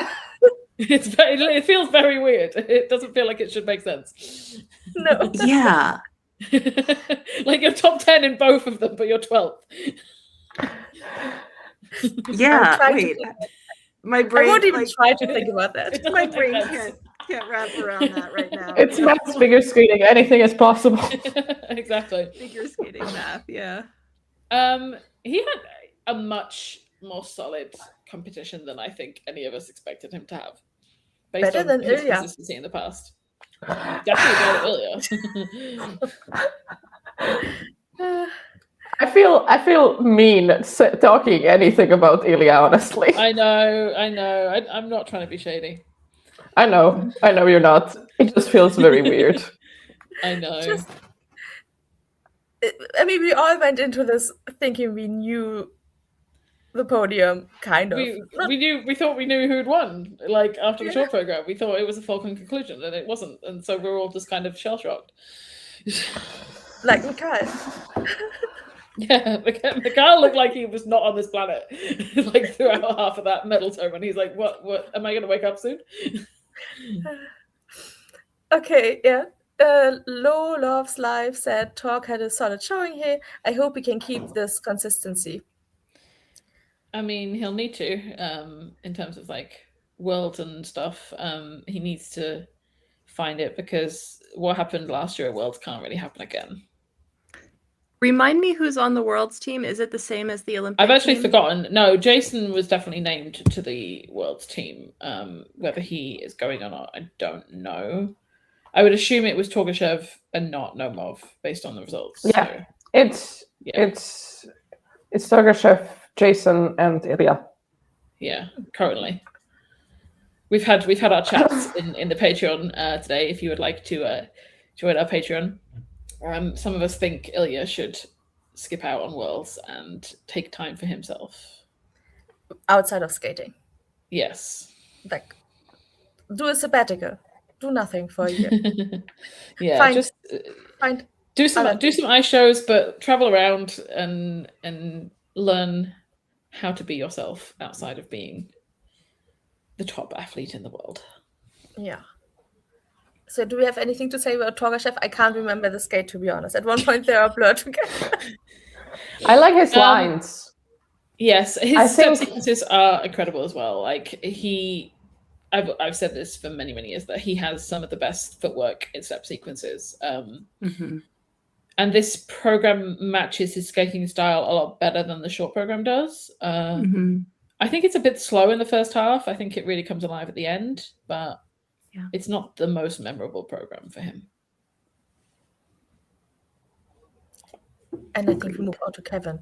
It feels very weird. It doesn't feel like it should make sense. No. Yeah. Like you're top 10 in both of them, but you're 12th. Yeah, wait. My brain. I won't even try to think about that. My brain can't wrap around that right now. It's maths, figure skating. Anything is possible. Exactly. Figure skating math, yeah. He had a much more solid competition than I think any of us expected him to have. Based Better on than his Ilia. consistency in the past. Definitely better Ilia. I feel mean talking anything about Ilia, honestly. I know. I'm not trying to be shady. I know you're not. It just feels very weird. I know. We all went into this thinking we knew the podium, kind of. We thought we knew who'd won. Like after the short program, we thought it was a foregone conclusion, and it wasn't. And so we were all just kind of shell shocked. Like Mikhail. Yeah, Mikhail looked like he was not on this planet. Like throughout half of that medal ceremony, he's like, "What? Am I going to wake up soon?" Okay, yeah. Low Loves Live said Talk had a solid showing here. I hope we can keep this consistency. I mean, he'll need to, in terms of like worlds and stuff. He needs to find it, because what happened last year at Worlds can't really happen again. Remind me who's on the Worlds team. Is it the same as the Olympic I've actually team? forgotten. No, Jason was definitely named to the Worlds team. Whether he is going or not, I don't know. I would assume it was Torgashev and not Nomov, based on the results. Yeah, so, it's Torgashev, Jason, and Ilia. Yeah, currently. We've had our chats in the Patreon today. If you would like to join our Patreon, some of us think Ilia should skip out on Worlds and take time for himself. Outside of skating. Yes. Like, do a sabbatical. Do nothing for a year. Yeah, Find do some ice shows, but travel around and learn how to be yourself outside of being the top athlete in the world. Yeah. So do we have anything to say about Torgashev? I can't remember the skate, to be honest. At one point they are blurred together. I like his lines. Yes, his step sequences are incredible as well. Like I've said this for many, many years, that he has some of the best footwork in step sequences. And this program matches his skating style a lot better than the short program does. I think it's a bit slow in the first half. I think it really comes alive at the end, but it's not the most memorable program for him. And I think we move on to Kevin.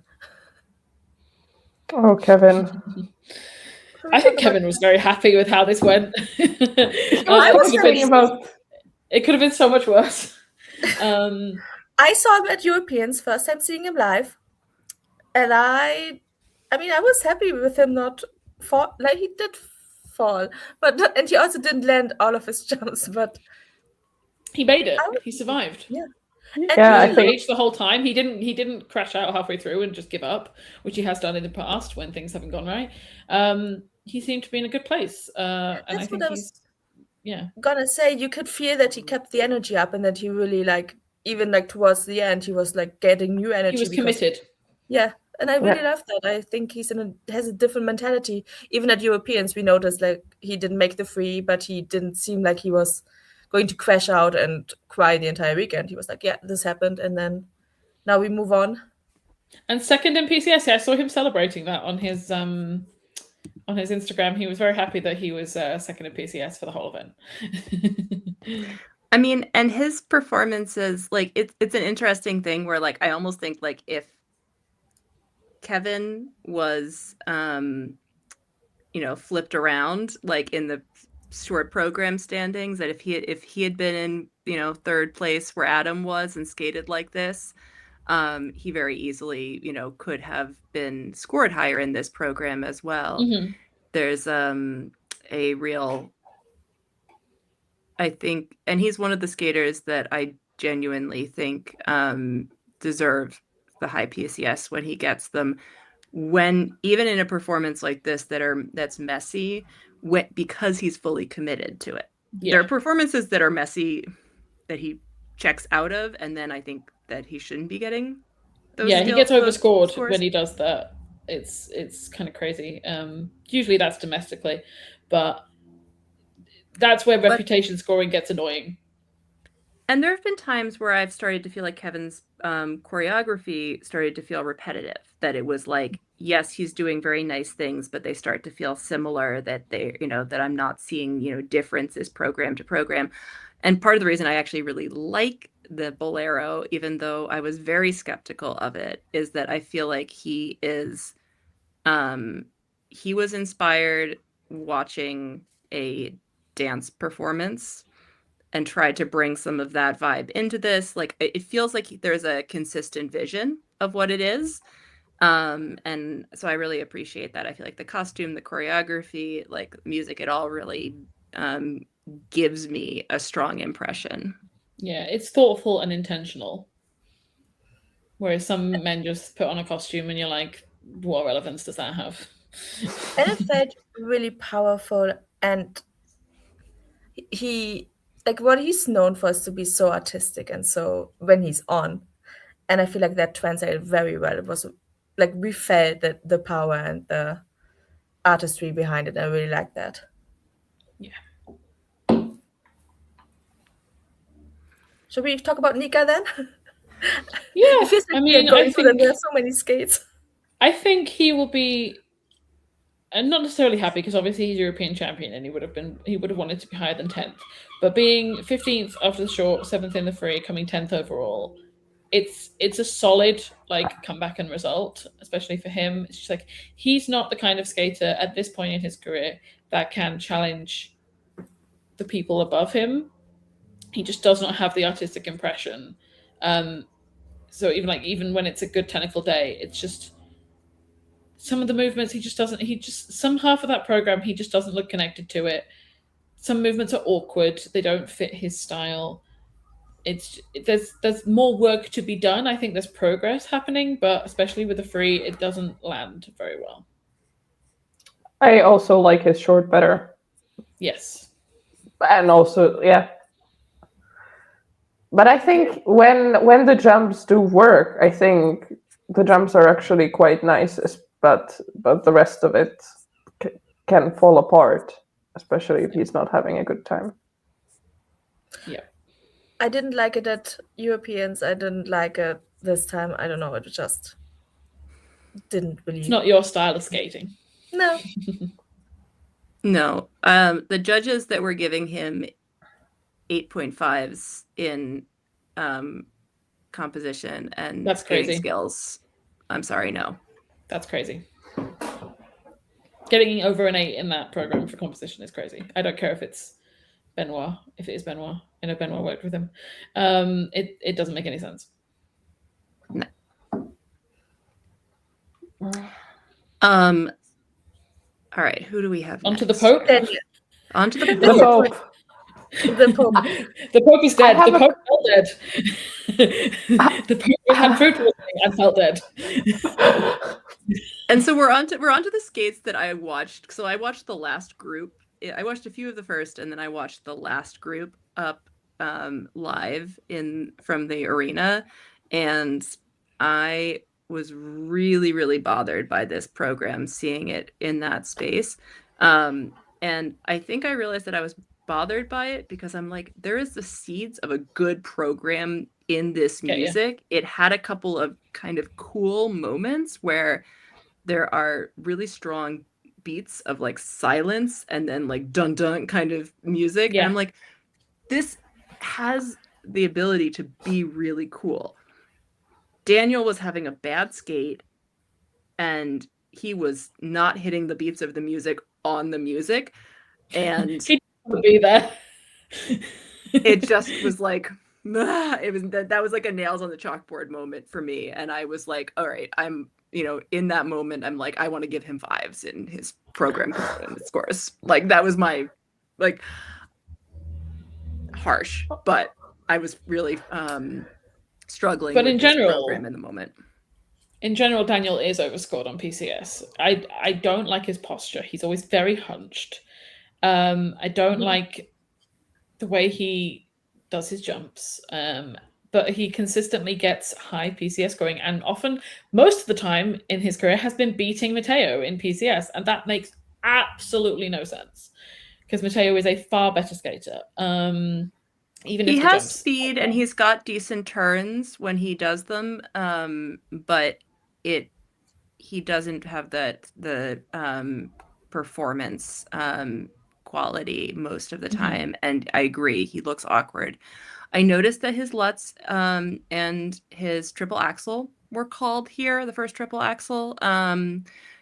Oh, Kevin. I think Kevin was very happy with how this went. I was thinking about... It could have been so much worse. I saw him at Europeans, first time seeing him live. And I was happy with him not fall. Like, he did fall, and he also didn't land all of his jumps, but he made it. He survived. Yeah. I think the whole time he didn't crash out halfway through and just give up, which he has done in the past when things haven't gone right. He seemed to be in a good place, and I think he's gonna say. You could feel that he kept the energy up, and that he really even towards the end he was getting new energy. He was committed. Yeah. And I really love that. I think has a different mentality. Even at Europeans, we noticed he didn't make the free, but he didn't seem like he was going to crash out and cry the entire weekend. He was like, yeah, this happened. And then now we move on. And second in PCS, I saw him celebrating that on his Instagram. He was very happy that he was second in PCS for the whole event. I mean, and his performances, it's an interesting thing where I almost think if Kevin was, flipped around in the short program standings, that if he had been in, third place where Adam was and skated like this, he very easily, could have been scored higher in this program as well. There's a real, I think, and he's one of the skaters that I genuinely think deserve the high PCS when he gets them, when even in a performance like this that's messy, because he's fully committed to it. There are performances that are messy that he checks out of, and then I think that he shouldn't be getting those. He gets overscored when he does that. It's kind of crazy. Usually that's domestically, but that's where reputation scoring gets annoying. And there have been times where I've started to feel like Kevin's choreography started to feel repetitive, that it was yes, he's doing very nice things, but they start to feel similar, that that I'm not seeing, differences program to program. And part of the reason I actually really like the Bolero, even though I was very skeptical of it, is that I feel like he was inspired watching a dance performance and tried to bring some of that vibe into this. It feels like there's a consistent vision of what it is. And so I really appreciate that. I feel like the costume, the choreography, music, it all really gives me a strong impression. Yeah, it's thoughtful and intentional. Whereas some men just put on a costume and you're like, what relevance does that have? And it felt really powerful, and he what he's known for is to be so artistic, and so when he's on, and I feel like that translated very well. It was we felt that the power and the artistry behind it. I really like that. Yeah. Should we talk about Nika then? Yeah, it feels like I think there are so many skates. I think he will be, and not necessarily happy, because obviously he's European champion and he would have wanted to be higher than 10th. But being 15th after the short, 7th in the free, coming 10th overall, it's a solid comeback and result, especially for him. It's just he's not the kind of skater at this point in his career that can challenge the people above him. He just does not have the artistic impression So even when it's a good technical day, it's just some of the movements some half of that program he just doesn't look connected to it. Some movements are awkward, they don't fit his style. There's more work to be done. I think there's progress happening, but especially with the free, it doesn't land very well. I also like his short better. Yes. And also, yeah. But I think when the jumps do work, I think the jumps are actually quite nice, but the rest of it can fall apart, especially if he's not having a good time. Yeah. I didn't like it at Europeans. I didn't like it this time. I don't know. It just didn't really. It's not your style of skating. No. No. The judges that were giving him 8.5s in composition and That's skating crazy. skills. I'm sorry, no. That's crazy. Getting over an 8 in that program for composition is crazy. I don't care if it's Benoit. If it is Benoit, I know Benoit worked with him. It doesn't make any sense. No. All right, who do we have next? Onto the Pope. Onto the The Pope. Pope. The Pope. The Pope is dead. The Pope felt dead. The Pope had food poisoning and felt dead. And so we're onto the skates that I watched. So I watched the last group. I watched a few of the first, and then I watched the last group up live from the arena, and I was really, really bothered by this program, seeing it in that space. And I think I realized that I was bothered by it because I'm like, there is the seeds of a good program in this music. Yeah. It had a couple of kind of cool moments where there are really strong beats of like silence and then like dun dun kind of music. Yeah. And I'm like, this has the ability to be really cool. Daniel was having a bad skate and he was not hitting the beats of the music on the music. And he would be there. It just was like, it was that was like a nails on the chalkboard moment for me. And I was like, all right, I'm, in that moment, I'm like, I want to give him 5s in his program scores. Like that was my, like, harsh, but I was really struggling with this program in the moment. In general, Daniel is overscored on PCS. I don't like his posture. He's always very hunched. I don't like the way he does his jumps. But he consistently gets high PCS going, and often, most of the time in his career, has been beating Matteo in PCS, and that makes absolutely no sense because Matteo is a far better skater. Even he if has speed and he's got decent turns when he does them, but he doesn't have the performance quality most of the time. Mm-hmm. And I agree, he looks awkward. I noticed that his Lutz and his triple axel were called here. The first triple axel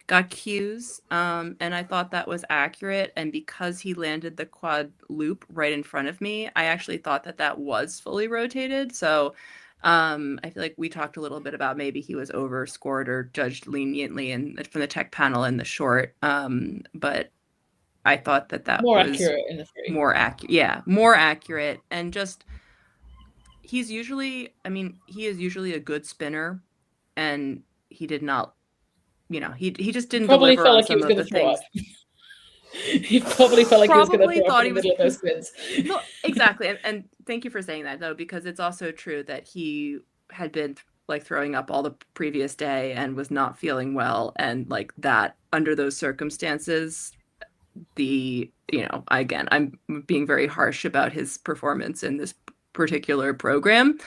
got cues, and I thought that was accurate. And because he landed the quad loop right in front of me, I actually thought that was fully rotated. So I feel like we talked a little bit about maybe he was overscored or judged leniently from the tech panel in the short. But I thought that more was accurate in the free. More accurate. Yeah, more accurate. And just he is usually a good spinner, and he did not, he just didn't probably deliver felt on like some he was of the things. He probably felt like he was going to throw up in the middle of those spins. No, exactly. And thank you for saying that, though, because it's also true that he had been like throwing up all the previous day and was not feeling well. And like that, under those circumstances, again, I'm being very harsh about his performance in this particular program.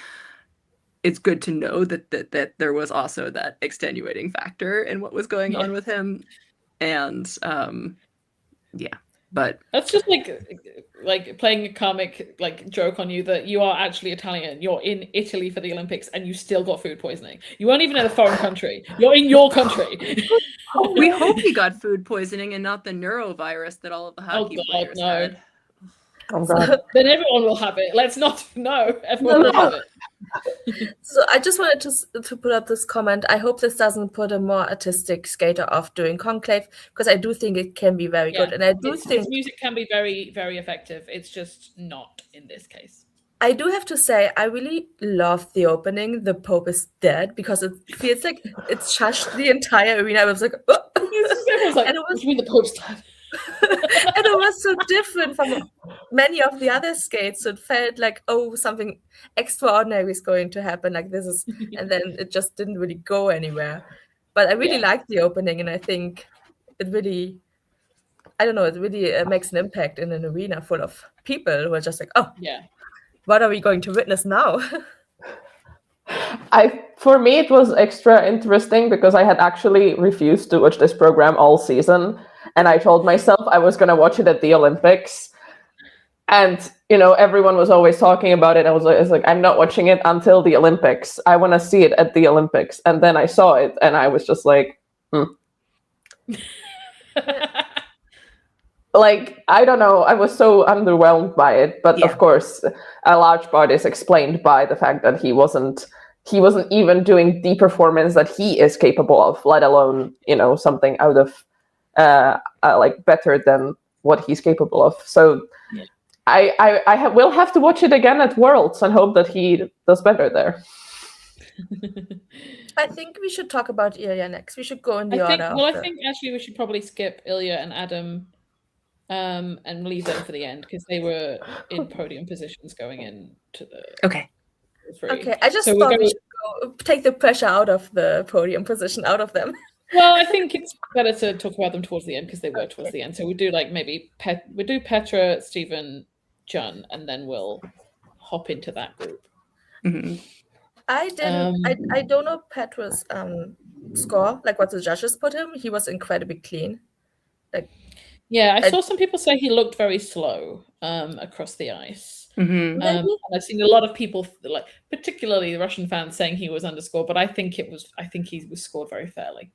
It's good to know that there was also that extenuating factor in what was going on with him. And but that's just like playing a comic like joke on you that you are actually Italian. You're in Italy for the Olympics and you still got food poisoning. You weren't even in a foreign country. You're in your country. We hope he got food poisoning and not the neurovirus that all of the hockey players had. Oh God. Then everyone will have it. Let's not. No, everyone will have it. So I just wanted to put up this comment. I hope this doesn't put a more artistic skater off doing conclave, because I do think it can be very good, and I do think his music can be very, very effective. It's just not in this case. I do have to say, I really love the opening, "The Pope is Dead," because it feels like it shushed the entire arena. I was like, oh. Everyone's like, And it was- "What do you mean the Pope's dead?" And it was so different from many of the other skates. So it felt like, oh, something extraordinary is going to happen. Like this is, and then it just didn't really go anywhere. But I really liked the opening, and I think it really, I don't know, it really makes an impact in an arena full of people who are just like, oh, Yeah. what are we going to witness now? For me, it was extra interesting because I had actually refused to watch this program all season, and I told myself I was going to watch it at the Olympics. And everyone was always talking about it. I was like, I'm not watching it until the Olympics. I want to see it at the Olympics. And then I saw it, and I was just like, like, I don't know. I was so underwhelmed by it. But of course, a large part is explained by the fact that he wasn't even doing the performance that he is capable of, let alone, something out of like better than what he's capable of. So I will have to watch it again at Worlds and hope that he does better there. I think we should talk about Ilia next. We should go in the order. I think actually we should probably skip Ilia and Adam and leave them for the end, because they were in podium positions going into the Okay. Okay, I just thought we should take the pressure out of the podium position, out of them. Well, I think it's better to talk about them towards the end, because they were towards the end. So we do like maybe we do Petra, Stephen, Shun, and then we'll hop into that group. Mm-hmm. I didn't. I don't know Petra's score, like what the judges put him. He was incredibly clean. Like, yeah, I saw some people say he looked very slow across the ice. Mm-hmm. And I've seen a lot of people, like particularly the Russian fans, saying he was underscored, but I think he was scored very fairly.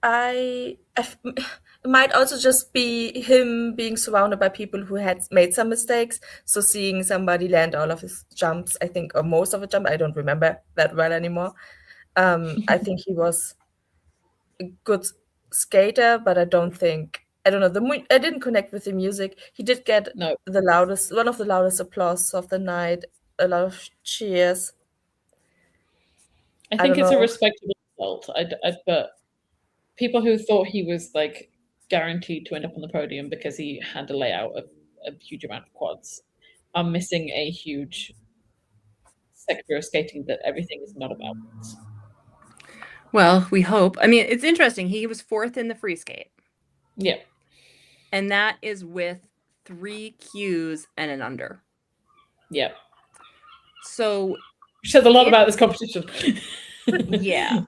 It might also just be him being surrounded by people who had made some mistakes. So seeing somebody land all of his jumps, I think, or most of the jump, I don't remember that well anymore. I think he was a good skater, but I don't know. I didn't connect with the music. He did get one of the loudest applause of the night, a lot of cheers. I think it's a respectable result. But people who thought he was like guaranteed to end up on the podium because he had to lay out a huge amount of quads are missing a huge sector of skating that everything is not about. Well, we hope. I mean, it's interesting. He was 4th in the free skate. Yeah. And that is with 3 Qs and an under. Yeah. So says a lot about this competition. Yeah.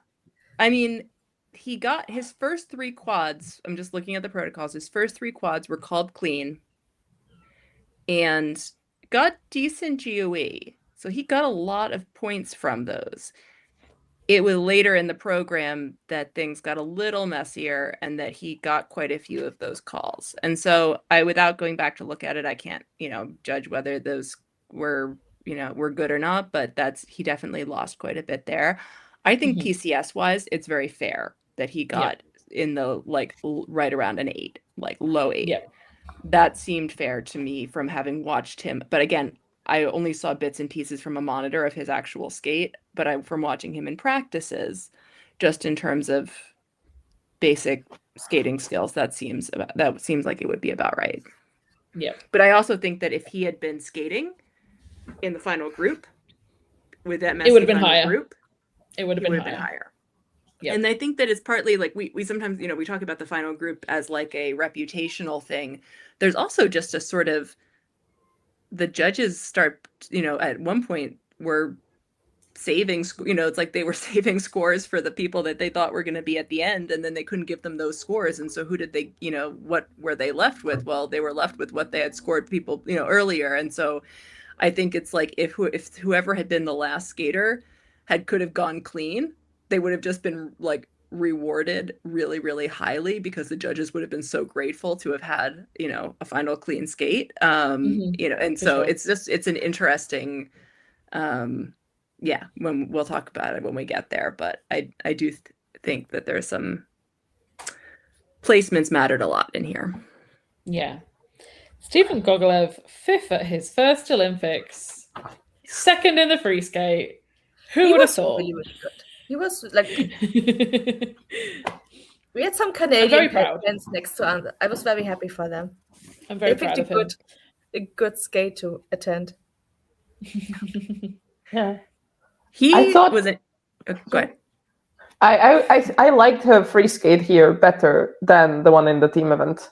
I mean, he got his first 3 quads. I'm just looking at the protocols. His first 3 quads were called clean and got decent GOE. So he got a lot of points from those. It was later in the program that things got a little messier and that he got quite a few of those calls. And so without going back to look at it, I can't, judge whether those were good or not, but he definitely lost quite a bit there. I think PCS wise, it's very fair that he got in the right around an 8, like low 8. Yeah. That seemed fair to me from having watched him. But again, I only saw bits and pieces from a monitor of his actual skate, but from watching him in practices, just in terms of basic skating skills, that seems like it would be about right. Yeah. But I also think that if he had been skating in the final group with that messy final group, it would have been higher. Yep. And I think that it's partly like we sometimes, we talk about the final group as like a reputational thing. There's also just a sort of, the judges start, at one point were saving, it's like they were saving scores for the people that they thought were going to be at the end, and then they couldn't give them those scores. And so who did they, what were they left with? Well, they were left with what they had scored people, earlier. And so I think it's like if whoever had been the last skater could have gone clean, they would have just been like rewarded really, really highly, because the judges would have been so grateful to have had, a final clean skate. And so it's an interesting Yeah, when we'll talk about it when we get there, but I do think that there's some placements mattered a lot in here. Yeah. Stephen Gogolev, 5th at his first Olympics, 2nd in the free skate. Who would have thought? Really, really good. He was like, we had some very Canadian proud. fans next to us. I was very happy for them. I'm very They proud picked of him. a good skate to attend. Yeah. He thought- was it. Go ahead. I liked her free skate here better than the one in the team event.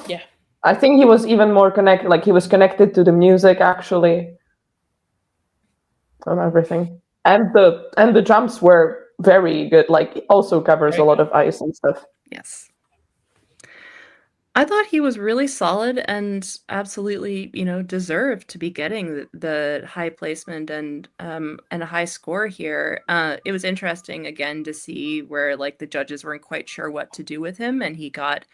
Yeah. I think he was even more connected. Like he was connected to the music actually, and everything. And the jumps were very good. Like also covers Very a lot good. of ice and stuff. Yes. I thought he was really solid and absolutely, deserved to be getting the high placement and a high score here. It was interesting again to see where like the judges weren't quite sure what to do with him, and he got,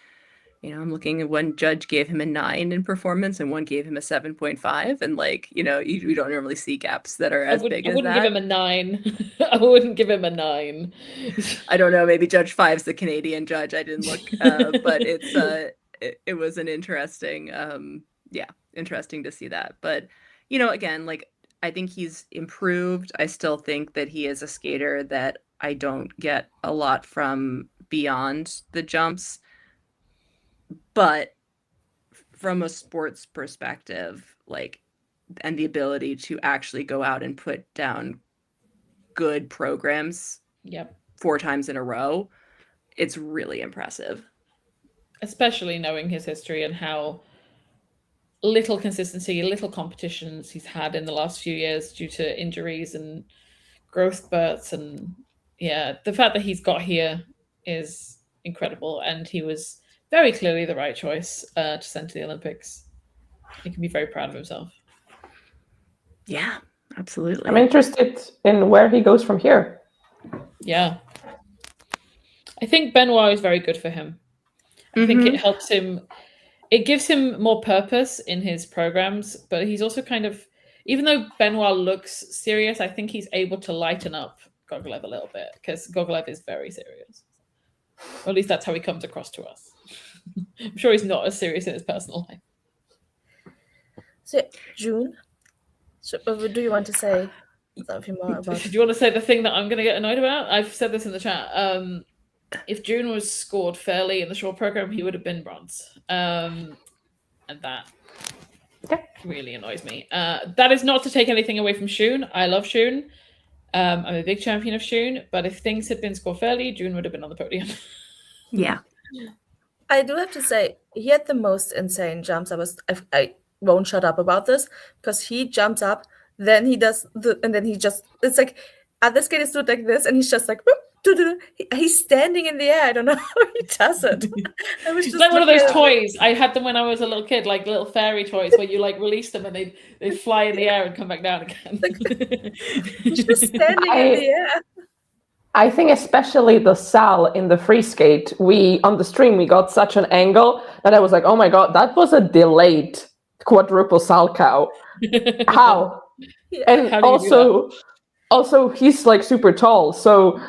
I'm looking at one judge gave him a 9 in performance and one gave him a 7.5, and like, we don't normally see gaps that are as big as that. I wouldn't give him a 9. I wouldn't give him a 9. I don't know, maybe Judge 5's the Canadian judge. I didn't look, but it was an interesting, interesting to see that. But, again, like, I think he's improved. I still think that he is a skater that I don't get a lot from beyond the jumps. But from a sports perspective, like, and the ability to actually go out and put down good programs 4 times in a row, it's really impressive. Especially knowing his history and how little consistency, little competitions he's had in the last few years due to injuries and growth spurts. And the fact that he's got here is incredible. And he was very clearly the right choice to send to the Olympics. He can be very proud of himself. Yeah, absolutely. I'm interested in where he goes from here. Yeah. I think Benoit is very good for him. I think it helps him. It gives him more purpose in his programs, but he's also kind of, even though Benoit looks serious, I think he's able to lighten up Gogolev a little bit because Gogolev is very serious. Or at least that's how he comes across to us. I'm sure he's not as serious in his personal life. So, June, do you want to say something more about? Do you want to say the thing that I'm going to get annoyed about? I've said this in the chat. If June was scored fairly in the short program, he would have been bronze. And that really annoys me. That is not to take anything away from Shun. I love Shun. I'm a big champion of Shun, but if things had been scored fairly, June would have been on the podium. Yeah. I do have to say, he had the most insane jumps. I won't shut up about this because he jumps up, then he does and then he just, it's like other skaters do it like this, and he's just like, whoop, he's standing in the air. I don't know how he does it. I was just like one of those toys. I had them when I was a little kid, like little fairy toys where you like release them and they fly in the air and come back down again. Just standing in the air. I think especially the Sal in the free skate, on the stream we got such an angle that I was like, oh my god, that was a delayed quadruple Sal cow. How? Yeah. And How do you also he's like super tall, so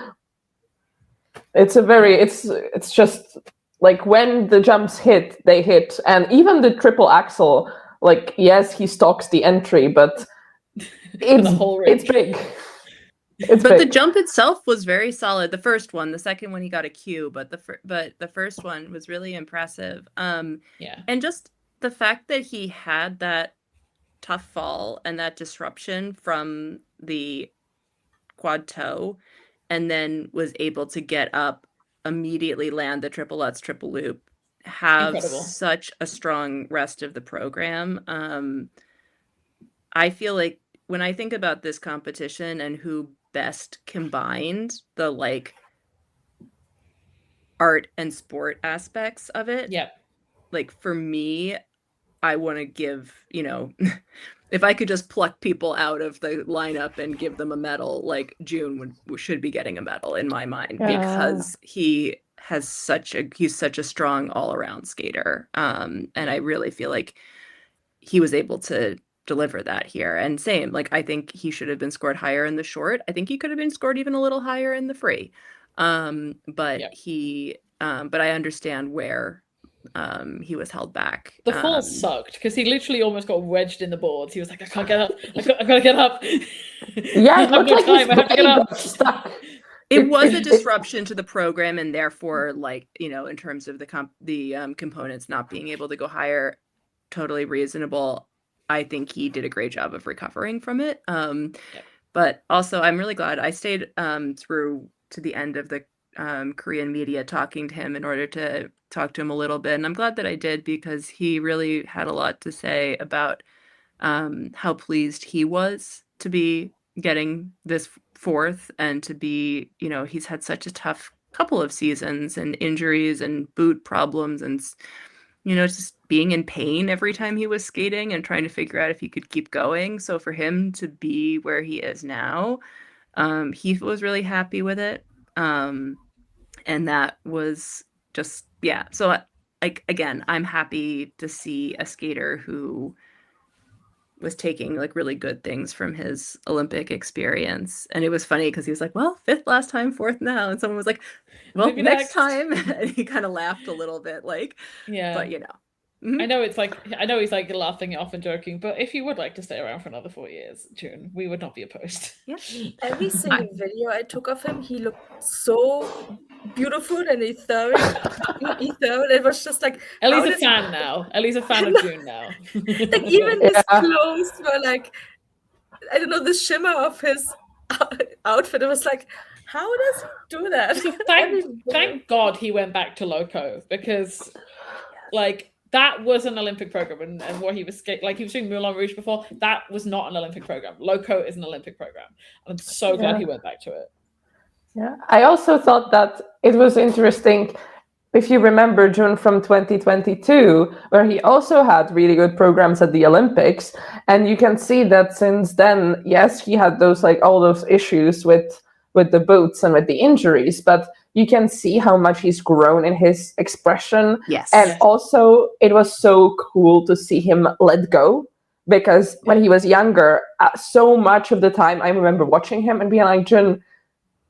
it's just like when the jumps hit, they hit. And even the triple axel, like, yes, he stalks the entry, but it's big. But the jump itself was very solid. The first one, the second one he got a Q, but the first one was really impressive. And just the fact that he had that tough fall and that disruption from the quad toe, and then was able to get up, immediately land the triple Lutz triple loop, have Incredible. Such a strong rest of the program. I feel like when I think about this competition and who best combined the like art and sport aspects of it, like for me, I want to give, if I could just pluck people out of the lineup and give them a medal, like June should be getting a medal in my mind, because he's such a strong all-around skater. And I really feel like he was able to deliver that here. And same, like I think he should have been scored higher in the short. I think he could have been scored even a little higher in the free. But but I understand where he was held back. The fall sucked because he literally almost got wedged in the boards. He was like, I can't get up. I gotta get up. Yeah, it looked like his blade got stuck. It was a disruption to the program, and therefore, like, you know, in terms of the components not being able to go higher, totally reasonable. I think he did a great job of recovering from it. But also, I'm really glad I stayed through to the end of the Korean media talking to him in order to talk to him a little bit. And I'm glad that I did, because he really had a lot to say about how pleased he was to be getting this fourth, and to be, you know, he's had such a tough couple of seasons and injuries and boot problems, and, you know, just being in pain every time he was skating and trying to figure out if he could keep going. So for him to be where he is now, he was really happy with it. And that was just, yeah. So like, again, I'm happy to see a skater who was taking like really good things from his Olympic experience. And it was funny because he was like, well, fifth last time, fourth now. And someone was like, well, Maybe next time. And he kind of laughed a little bit, like, yeah. But you know. Mm-hmm. I know he's like laughing it off and joking, but if you would like to stay around for another 4 years, June, we would not be opposed. Yeah. Every single video I took of him, he looked so beautiful and ethereal. It was just like, Ellie's a fan now. Ellie's a fan of June now. Like even his clothes were like, I don't know, the shimmer of his outfit. It was like, how does he do that? So thank God he went back to Loco, because like that was an Olympic program, and what he was like, he was doing Moulin Rouge before. That was not an Olympic program. Loco is an Olympic program. I'm so glad he went back to it. Yeah, I also thought that it was interesting. If you remember June from 2022, where he also had really good programs at the Olympics, and you can see that since then, yes, he had those like all those issues with the boots and with the injuries, but you can see how much he's grown in his expression. Yes. And also it was so cool to see him let go, because when he was younger, so much of the time I remember watching him and being like, Jun,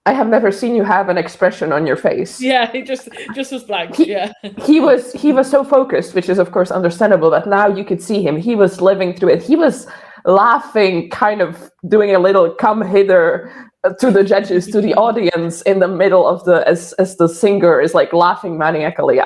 I have never seen you have an expression on your face. Yeah, he just was blank. He was so focused, which is of course understandable, but now you could see him. He was living through it. He was laughing, kind of doing a little come hither to the judges, to the audience in the middle of as the singer is like laughing maniacally.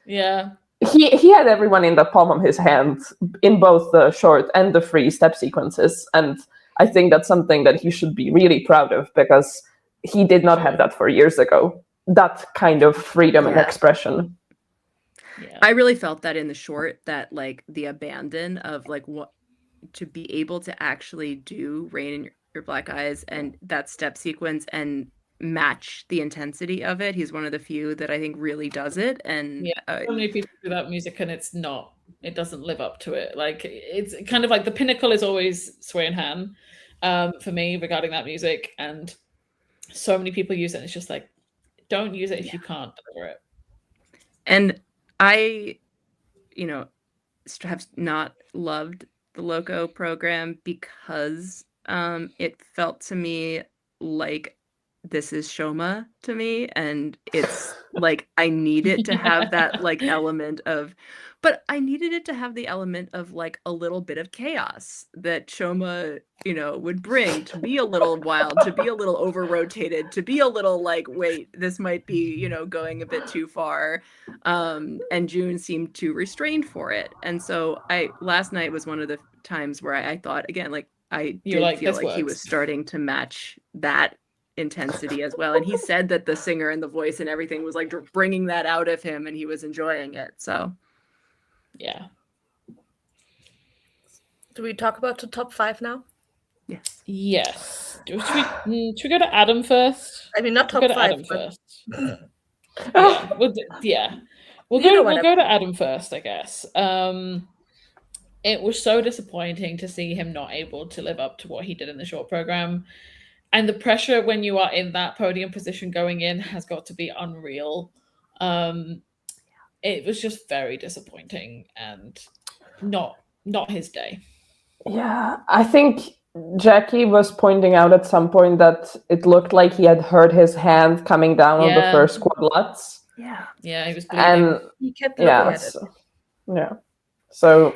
He had everyone in the palm of his hand in both the short and the free step sequences. And I think that's something that he should be really proud of, because he did not have that 4 years ago, that kind of freedom and expression. Yeah. I really felt that in the short, that like the abandon of like what to be able to actually do Rain in Your Black Eyes and that step sequence and match the intensity of it. He's one of the few that I think really does it. And so many people do that music and it doesn't live up to it. Like it's kind of like the pinnacle is always Sway and Han for me regarding that music, and so many people use it, and it's just like, don't use it if you can't deliver it. And I, you know, have not loved the Loco program because it felt to me like this is Shoma to me, and it's like I need it to have that like element of, but I needed it to have the element of like a little bit of chaos that Shoma, you know, would bring, to be a little wild, to be a little over rotated, to be a little like, wait, this might be, you know, going a bit too far. And June seemed too restrained for it. And so last night was one of the times where I thought, again, like I did feel like he was starting to match that intensity as well. And he said that the singer and the voice and everything was like bringing that out of him, and he was enjoying it. So yeah. Do we talk about the top 5 now? Yes. Should we go to Adam first? I mean, not top 5. Adam first. We'll go to Adam first, I guess. It was so disappointing to see him not able to live up to what he did in the short program. And the pressure when you are in that podium position going in has got to be unreal. It was just very disappointing and not his day. Yeah, I think Jackie was pointing out at some point that it looked like he had hurt his hand coming down on the Yeah. first quadlets. Yeah. Yeah, he was bleeding. And He kept looking yeah, at it. So,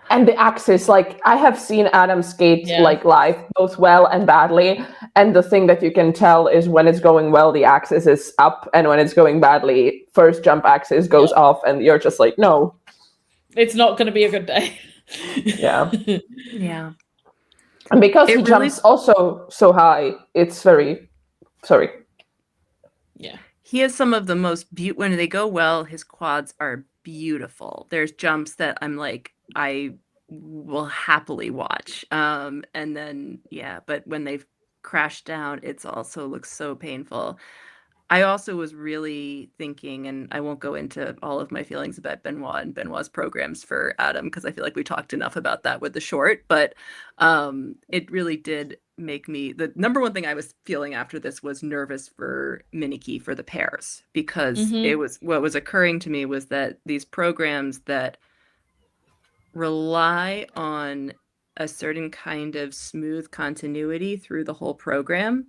and the axis, like I have seen Adam skate Yeah. like live, both well and badly. And the thing that you can tell is when it's going well, the axis is up, and when it's going badly, first jump axis goes off, and you're just like, no. It's not going to be a good day. Yeah. Yeah. And because It he really- jumps also so high, it's very, sorry. Yeah. He has some of the most when they go well, his quads are beautiful. There's jumps that I'm like, I will happily watch. And then, yeah, but when they've crashed down, it's also looks so painful. I also was really thinking, and I won't go into all of my feelings about Benoit and Benoit's programs for Adam, because I feel like we talked enough about that with the short, but it really did make me, the number one thing I was feeling after this was nervous for Miniki for the pairs, because it was, what was occurring to me was that these programs that rely on a certain kind of smooth continuity through the whole program,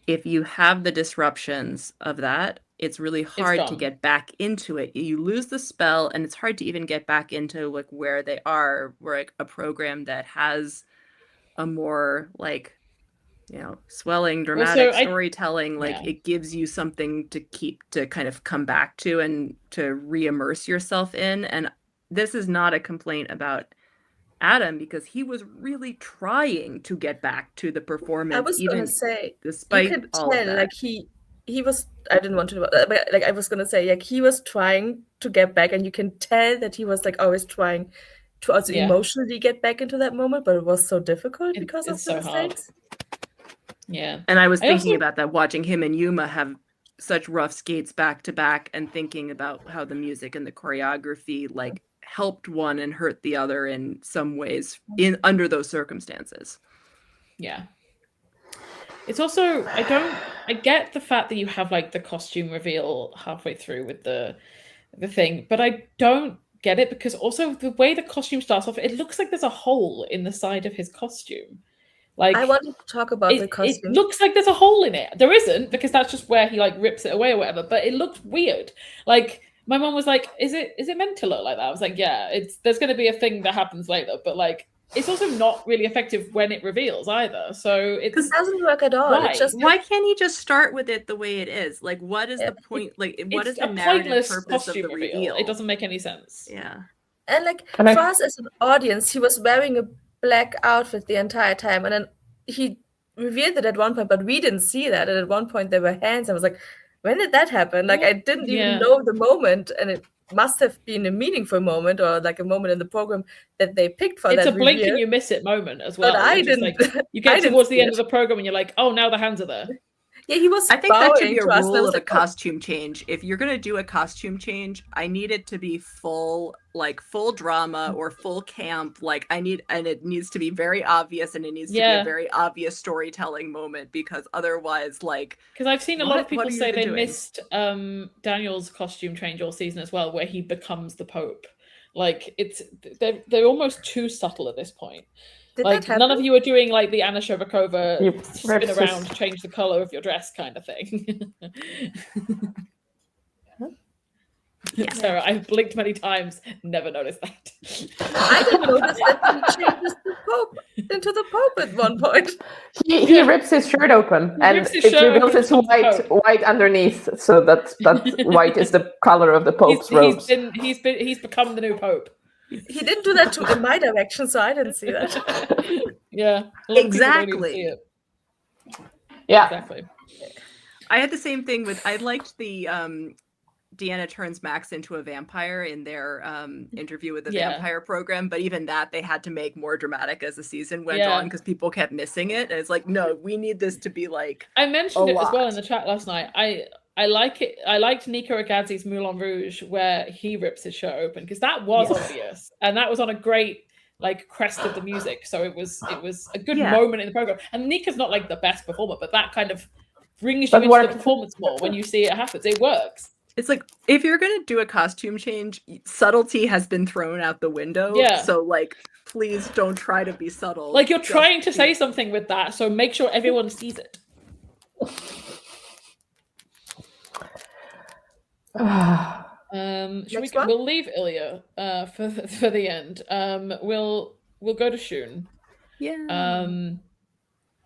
if you have the disruptions of that, it's really hard to get back into it. You lose the spell, and it's hard to even get back into like where they are, where like a program that has a more like, you know, swelling, dramatic storytelling, like it gives you something to keep, to kind of come back to and to re-immerse yourself in. And this is not a complaint about Adam, because he was really trying to get back to the performance. I was gonna say, despite you could all tell, of that. like he was. I didn't want to do that, but like I was gonna say, like he was trying to get back, and you can tell that he was like always trying to also emotionally get back into that moment, but it was so difficult because of the mistakes. Yeah, and I was thinking about that, watching him and Yuma have such rough skates back to back, and thinking about how the music and the choreography like helped one and hurt the other in some ways in under those circumstances. Yeah. It's also, I get the fact that you have like the costume reveal halfway through with the thing, but I don't get it because also the way the costume starts off, it looks like there's a hole in the side of his costume. Like I wanted to talk about the costume. It looks like there's a hole in it. There isn't, because that's just where he like rips it away or whatever, but it looked weird. Like my mom was like, is it meant to look like that? I was like, yeah, there's going to be a thing that happens later, but like it's also not really effective when it reveals either. So it doesn't work at all. Why? It's just why can't he just start with it the way it is? Like, what is the point? Like, what is the narrative purpose of the reveal? It doesn't make any sense. Yeah. And like for us as an audience, he was wearing a black outfit the entire time, and then he revealed it at one point, but we didn't see that. And at one point there were hands. I was like, when did that happen? Like I didn't even know the moment, and it must have been a meaningful moment, or like a moment in the program that they picked for that. It's a blink and you miss it moment as well. But I didn't. Like, you get towards the end of the program and you're like, oh, now the hands are there. Yeah, he was. I think that should be a rule of a costume change. If you're gonna do a costume change, I need it to be full drama or full camp. Like and it needs to be very obvious, and it needs to be a very obvious storytelling moment, because otherwise, like, because I've seen a lot of people say they missed Daniel's costume change all season as well, where he becomes the Pope. Like they're almost too subtle at this point. Like none of you are doing like the Anna Shevakova spin around, change the color of your dress kind of thing. Yeah. Sarah, I've blinked many times, never noticed that. I didn't notice that he changes the Pope into the Pope at one point. He rips his shirt open, and it reveals his white underneath, so that white is the color of the Pope's robes. He's become the new Pope. He didn't do that in my direction, so I didn't see that. Yeah, exactly. Yeah, exactly. I had the same thing with. I liked the Deanna turns Max into a vampire in their interview with the vampire program, but even that they had to make more dramatic as the season went on, because people kept missing it, and it's like, no, we need this to be like. I mentioned it as well in the chat last night. I like it. I liked Nico Ragazzi's Moulin Rouge, where he rips his shirt open, because that was obvious, and that was on a great like crest of the music. So it was a good moment in the program. And Nico's not like the best performer, but that kind of brings you into the performance more when you see it happens. It works. It's like, if you're gonna do a costume change, subtlety has been thrown out the window. Yeah. So like, please don't try to be subtle. Like, you're Just trying to be- say something with that, so make sure everyone sees it. Next one? We'll leave Ilia for the end. We'll go to Shun. Yeah.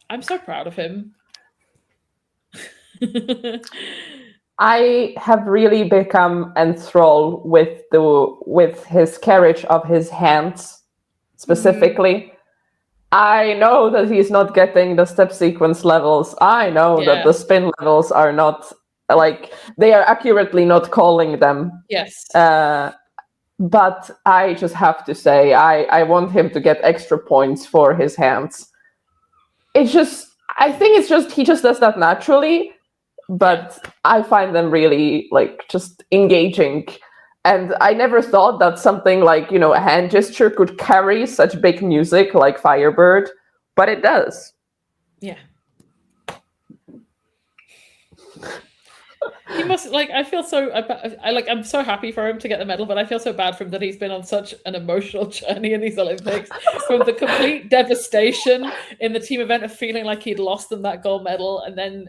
I'm so proud of him. I have really become enthralled with his carriage of his hands specifically. I know that he's not getting the step sequence levels. I know that the spin levels are not, like, they are accurately not calling them. Yes. But I just have to say, I want him to get extra points for his hands. It's just, I think it's just, he just does that naturally. But I find them really, like, just engaging. And I never thought that something like, you know, a hand gesture could carry such big music like Firebird, but it does. Yeah. He must, like, I feel so, I'm so happy for him to get the medal, but I feel so bad for him that he's been on such an emotional journey in these Olympics, from the complete devastation in the team event of feeling like he'd lost them that gold medal, and then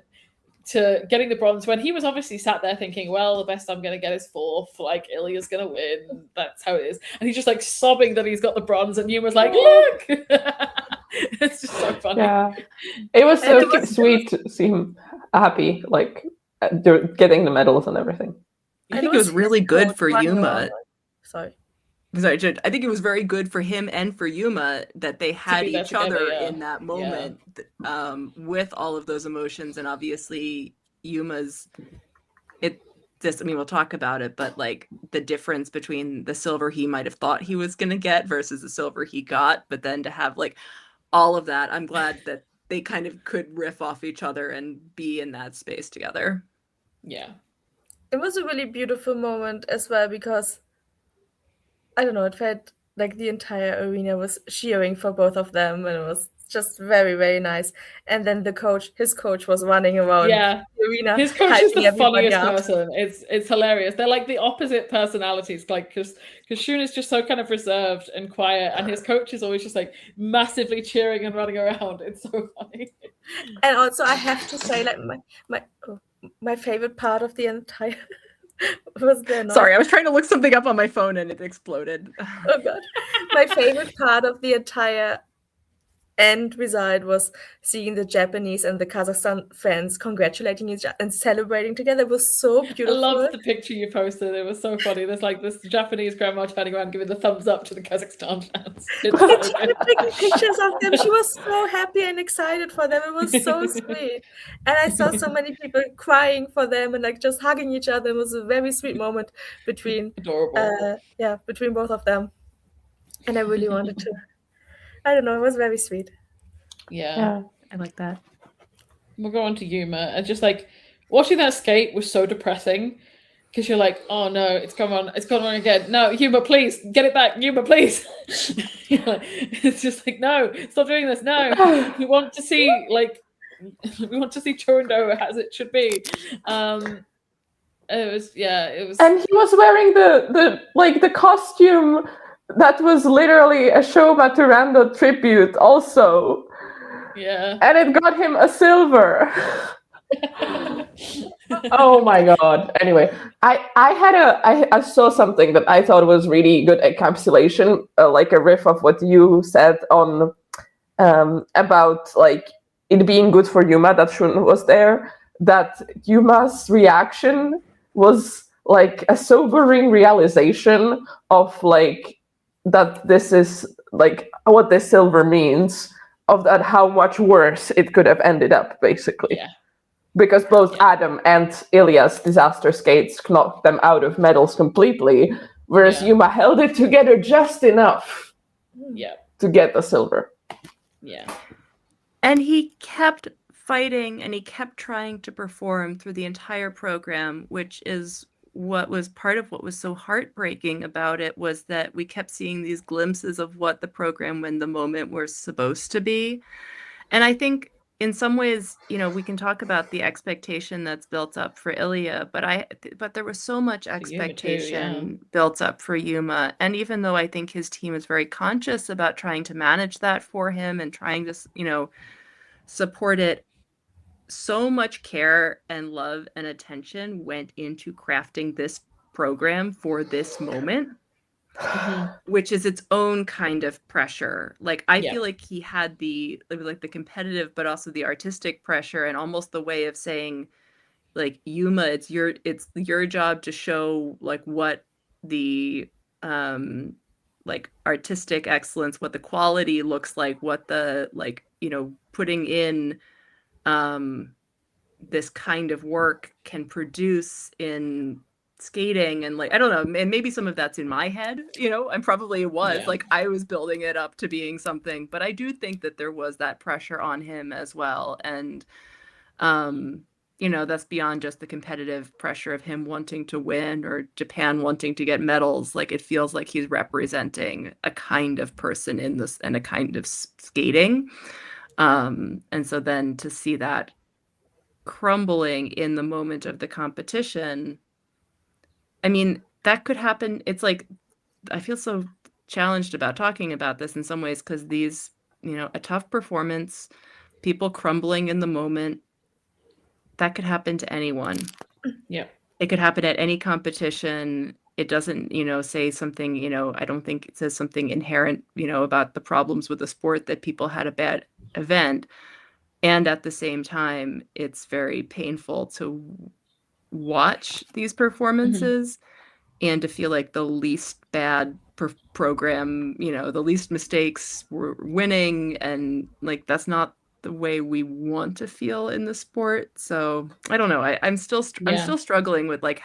to getting the bronze, when he was obviously sat there thinking, well, the best I'm going to get is fourth, like, Ilia's going to win, that's how it is. And he's just, like, sobbing that he's got the bronze, and Yuma's like, look! It's just so funny. Yeah. It was so sweet to see him happy, like, getting the medals and everything. I think it was really good for Yuma. Sorry, I think it was very good for him and for Yuma that they had each other in that moment, with all of those emotions. And obviously Yuma's, we'll talk about it, but like the difference between the silver he might have thought he was going to get versus the silver he got, but then to have like all of that, I'm glad that they kind of could riff off each other and be in that space together. Yeah. It was a really beautiful moment as well, because I don't know, it felt like the entire arena was cheering for both of them, and it was just very, very nice. And then his coach was running around the arena. His coach is the funniest person. It's hilarious. They're like the opposite personalities, like, because Shun is just so kind of reserved and quiet, and his coach is always just like massively cheering and running around. It's so funny. And also, I have to say, like, my favorite part of the entire was the noise. Sorry, I was trying to look something up on my phone and it exploded. Oh god. My favorite part of the entire end result was seeing the Japanese and the Kazakhstan fans congratulating each other and celebrating together. It was so beautiful. I loved the picture you posted. It was so funny. There's like this Japanese grandma turning around giving the thumbs up to the Kazakhstan fans. She kept taking pictures of them. She was so happy and excited for them. It was so sweet. And I saw so many people crying for them and like just hugging each other. It was a very sweet moment between between both of them. And I really wanted to, I don't know, it was very sweet. Yeah. I like that. We'll go on to Yuma. And just like watching that skate was so depressing, because you're like, oh no, it's gone wrong again. No, Yuma, please get it back. Yuma, please. It's just like, no, stop doing this. No, we want to see Churndo as it should be. It was. And he was wearing the costume that was literally a Show Maturando tribute also. Yeah. And it got him a silver. Oh my god. Anyway, I saw something that I thought was really good encapsulation, like a riff of what you said on about like it being good for Yuma that Shun was there, that Yuma's reaction was like a sobering realization of like that this is like what this silver means, of that how much worse it could have ended up, basically. Yeah. Because both Adam and Ilia's disaster skates knocked them out of medals completely, whereas Yuma held it together just enough to get the silver. Yeah. And he kept fighting and he kept trying to perform through the entire program, which is what was part of what was so heartbreaking about it, was that we kept seeing these glimpses of what the program and the moment were supposed to be. And I think in some ways, you know, we can talk about the expectation that's built up for Ilia, but there was so much Yuma too, yeah. expectation built up for Yuma. And even though I think his team is very conscious about trying to manage that for him and trying to, you know, support it, so much care and love and attention went into crafting this program for this moment. Which is its own kind of pressure. Like I feel like he had the competitive but also the artistic pressure, and almost the way of saying, like, Yuma, it's your job to show like what the like artistic excellence, what the quality looks like, what the, like, you know, putting in this kind of work can produce in skating. And like, I don't know, and maybe some of that's in my head, you know, and probably it was like I was building it up to being something, but I do think that there was that pressure on him as well. And you know, that's beyond just the competitive pressure of him wanting to win or Japan wanting to get medals. Like, it feels like he's representing a kind of person in this and a kind of skating. And so then to see that crumbling in the moment of the competition, I mean, that could happen. It's like, I feel so challenged about talking about this in some ways, because these, you know, a tough performance, people crumbling in the moment, that could happen to anyone. Yeah. It could happen at any competition. It doesn't, you know, say something, you know, I don't think it says something inherent, you know, about the problems with the sport that people had a bad event. And at the same time, it's very painful to watch these performances and to feel like the least bad program, you know, the least mistakes were winning. And like, that's not the way we want to feel in the sport. So I don't know. I'm still struggling with like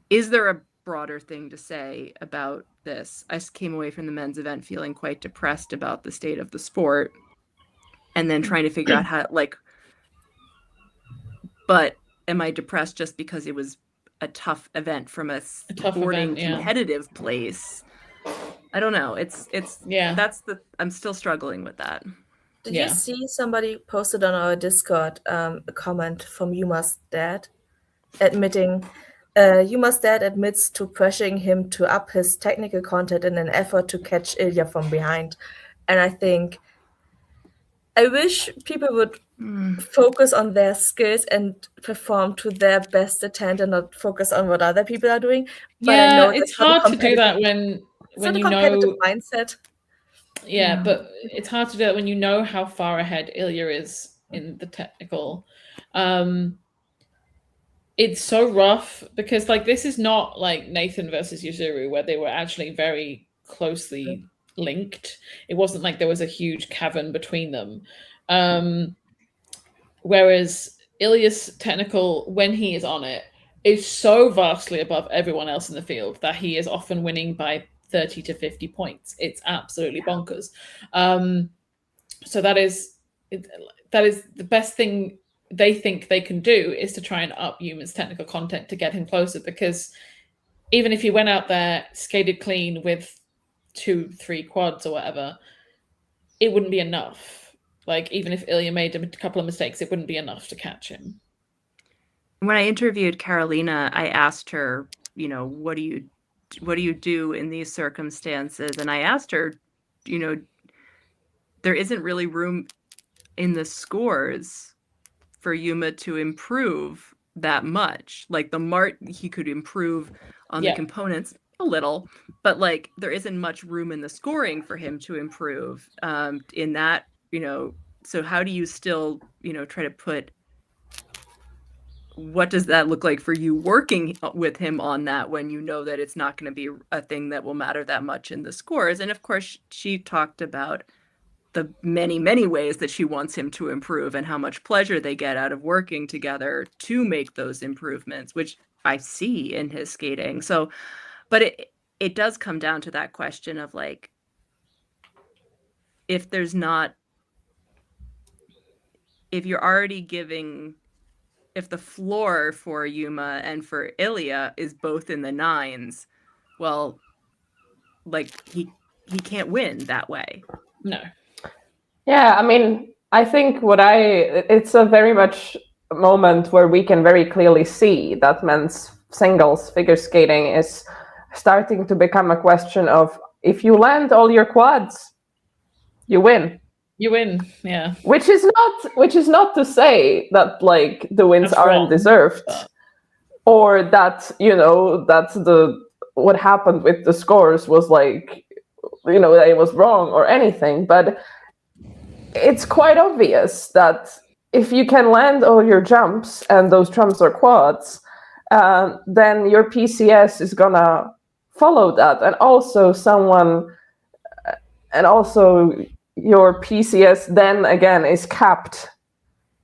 is there a broader thing to say about this? I came away from the men's event feeling quite depressed about the state of the sport, and then trying to figure out how, like, but am I depressed just because it was a tough event from a sporting competitive place? I don't know. It's I'm still struggling with that. Did you see somebody posted on our Discord a comment from Yuma's dad admitting Yuma's dad admits to pressuring him to up his technical content in an effort to catch Ilia from behind. And I think I wish people would focus on their skills and perform to their best intent and not focus on what other people are doing. But I know it's hard to do that when you know mindset. Yeah, but it's hard to do that when you know how far ahead Ilia is in the technical. It's so rough because, like, this is not like Nathan versus Yuzuru where they were actually very closely linked. It wasn't like there was a huge cavern between them. Whereas Ilia's technical, when he is on it, is so vastly above everyone else in the field that he is often winning by 30 to 50 points. It's absolutely bonkers. So that is the best thing they think they can do, is to try and up Yuma's technical content to get him closer, because even if he went out there, skated clean with 2-3 quads or whatever, it wouldn't be enough. Like, even if Ilia made a couple of mistakes, it wouldn't be enough to catch him. When I interviewed Carolina, I asked her, you know, what do you do in these circumstances? And I asked her, you know, there isn't really room in the scores for Yuma to improve that much. Like, he could improve on the components a little, but like, there isn't much room in the scoring for him to improve in that, you know. So how do you still, you know, try to put, what does that look like for you working with him on that when you know that it's not going to be a thing that will matter that much in the scores? And of course, she talked about the many, many ways that she wants him to improve and how much pleasure they get out of working together to make those improvements, which I see in his skating. So, but it does come down to that question of like, if you're already giving, if the floor for Yuma and for Ilia is both in the 9s, well, like, he can't win that way. No. Yeah, I mean, I think it's a very much a moment where we can very clearly see that men's singles figure skating is starting to become a question of if you land all your quads, you win. You win, yeah. Which is not to say that like the wins That's aren't wrong, deserved, but... or that that's what happened with the scores was like that it was wrong or anything, but it's quite obvious that if you can land all your jumps and those jumps are quads, then your PCS is gonna follow that, and also your PCS then again is capped,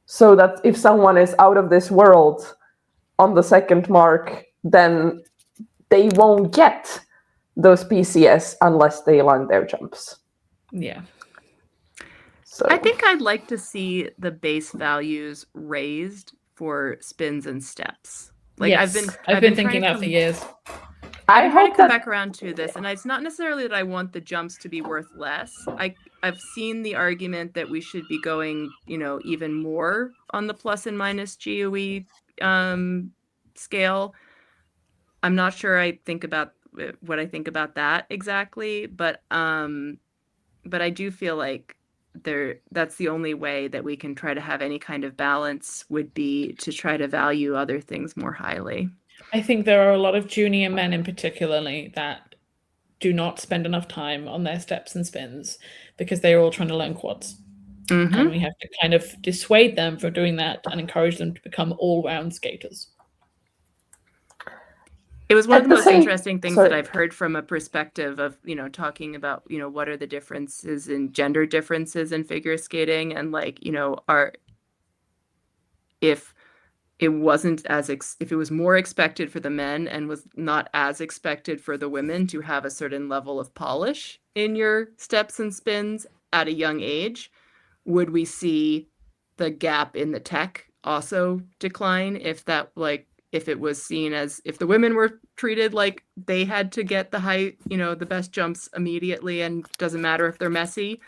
so that if someone is out of this world on the second mark, then they won't get those PCS unless they land their jumps. Yeah. So I think I'd like to see the base values raised for spins and steps. Like yes, I've been thinking that for years. I'm trying to come back around to this, and it's not necessarily that I want the jumps to be worth less. I've seen the argument that we should be going, even more on the plus and minus GOE scale. I'm not sure I think about what I think about that exactly, but I do feel like that's the only way that we can try to have any kind of balance would be to try to value other things more highly. I think there are a lot of junior men in particularly that do not spend enough time on their steps and spins because they're all trying to learn quads. Mm-hmm. And we have to kind of dissuade them from doing that and encourage them to become all-round skaters. It was one of the most interesting things that I've heard from a perspective of, talking about, what are the differences in gender differences in figure skating, and like, if it wasn't if it was more expected for the men and was not as expected for the women to have a certain level of polish in your steps and spins at a young age, would we see the gap in the tech also decline if it was seen as if the women were treated like they had to get the height, the best jumps immediately, and doesn't matter if they're messy,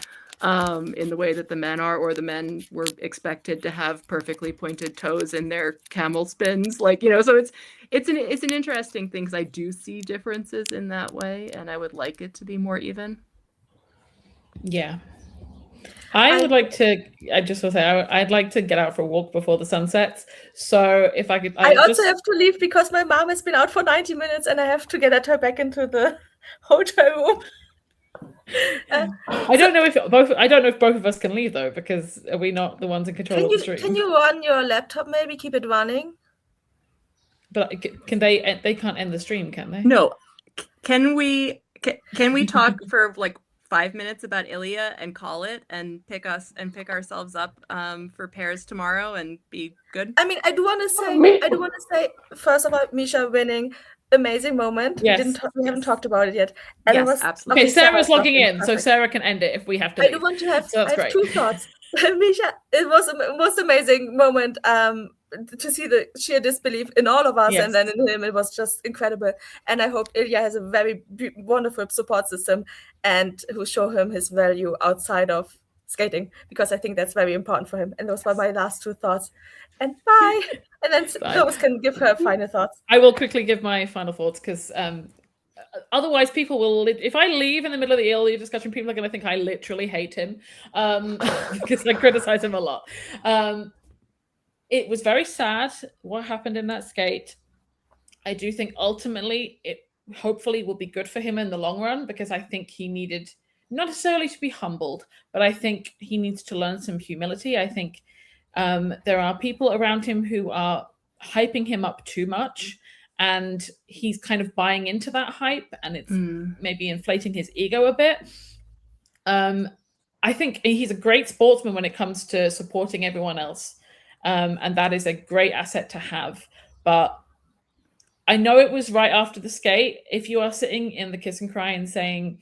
in the way that the men are, or the men were expected to have perfectly pointed toes in their camel spins, so it's an interesting thing, because I do see differences in that way, and I would like it to be more even. Yeah. I just want to say, I'd like to get out for a walk before the sun sets. So if I could... I also have to leave because my mom has been out for 90 minutes and I have to get her back into the hotel room. I don't know if both of us can leave though, because are we not the ones in control of the stream? Can you run your laptop, maybe keep it running? But can they? They can't end the stream, can they? No. Can we talk for like 5 minutes about Ilia and call it and pick ourselves up for pairs tomorrow and be good? I mean, I do want to say first of all, Misha winning, amazing moment. Yes. We haven't talked about it yet. And yes, it was absolutely. Okay, Sarah's logging in, so Sarah can end it if we have to leave. I do want to have, so that's I have great. 2 thoughts. Misha, it was the most amazing moment to see the sheer disbelief in all of us, Yes. and then in him, it was just incredible. And I hope Ilia has a very wonderful support system and who show him his value outside of skating, because I think that's very important for him. And those were my last 2 thoughts. And bye. And then Rose can give her final thoughts. I will quickly give my final thoughts, because otherwise people will... If I leave in the middle of the Ilia discussion, people are going to think I literally hate him, because I criticize him a lot. It was very sad what happened in that skate. I do think ultimately it hopefully will be good for him in the long run, because I think he needed not necessarily to be humbled, but I think he needs to learn some humility. I think there are people around him who are hyping him up too much, and he's kind of buying into that hype, and it's maybe inflating his ego a bit. I think he's a great sportsman when it comes to supporting everyone else. And that is a great asset to have. But I know it was right after the skate. If you are sitting in the kiss and cry and saying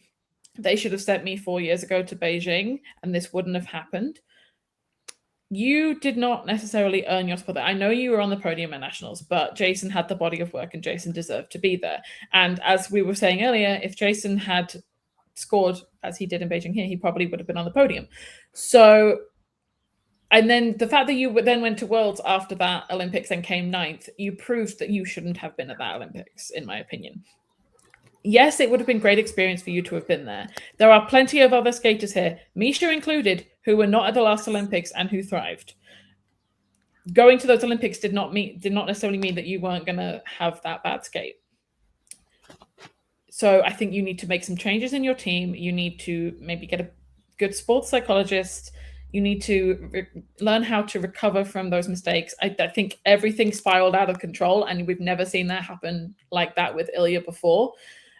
they should have sent me 4 years ago to Beijing and this wouldn't have happened, you did not necessarily earn your spot there. I know you were on the podium at Nationals, but Jason had the body of work and Jason deserved to be there. And as we were saying earlier, if Jason had scored as he did in Beijing here, he probably would have been on the podium. So, and then the fact that you then went to Worlds after that Olympics and came 9th, you proved that you shouldn't have been at that Olympics, in my opinion. Yes, it would have been great experience for you to have been there. There are plenty of other skaters here, Misha included, who were not at the last Olympics and who thrived. Going to those Olympics did not necessarily mean that you weren't going to have that bad skate. So I think you need to make some changes in your team. You need to maybe get a good sports psychologist. You need to learn how to recover from those mistakes. I think everything spiraled out of control, and we've never seen that happen like that with Ilia before.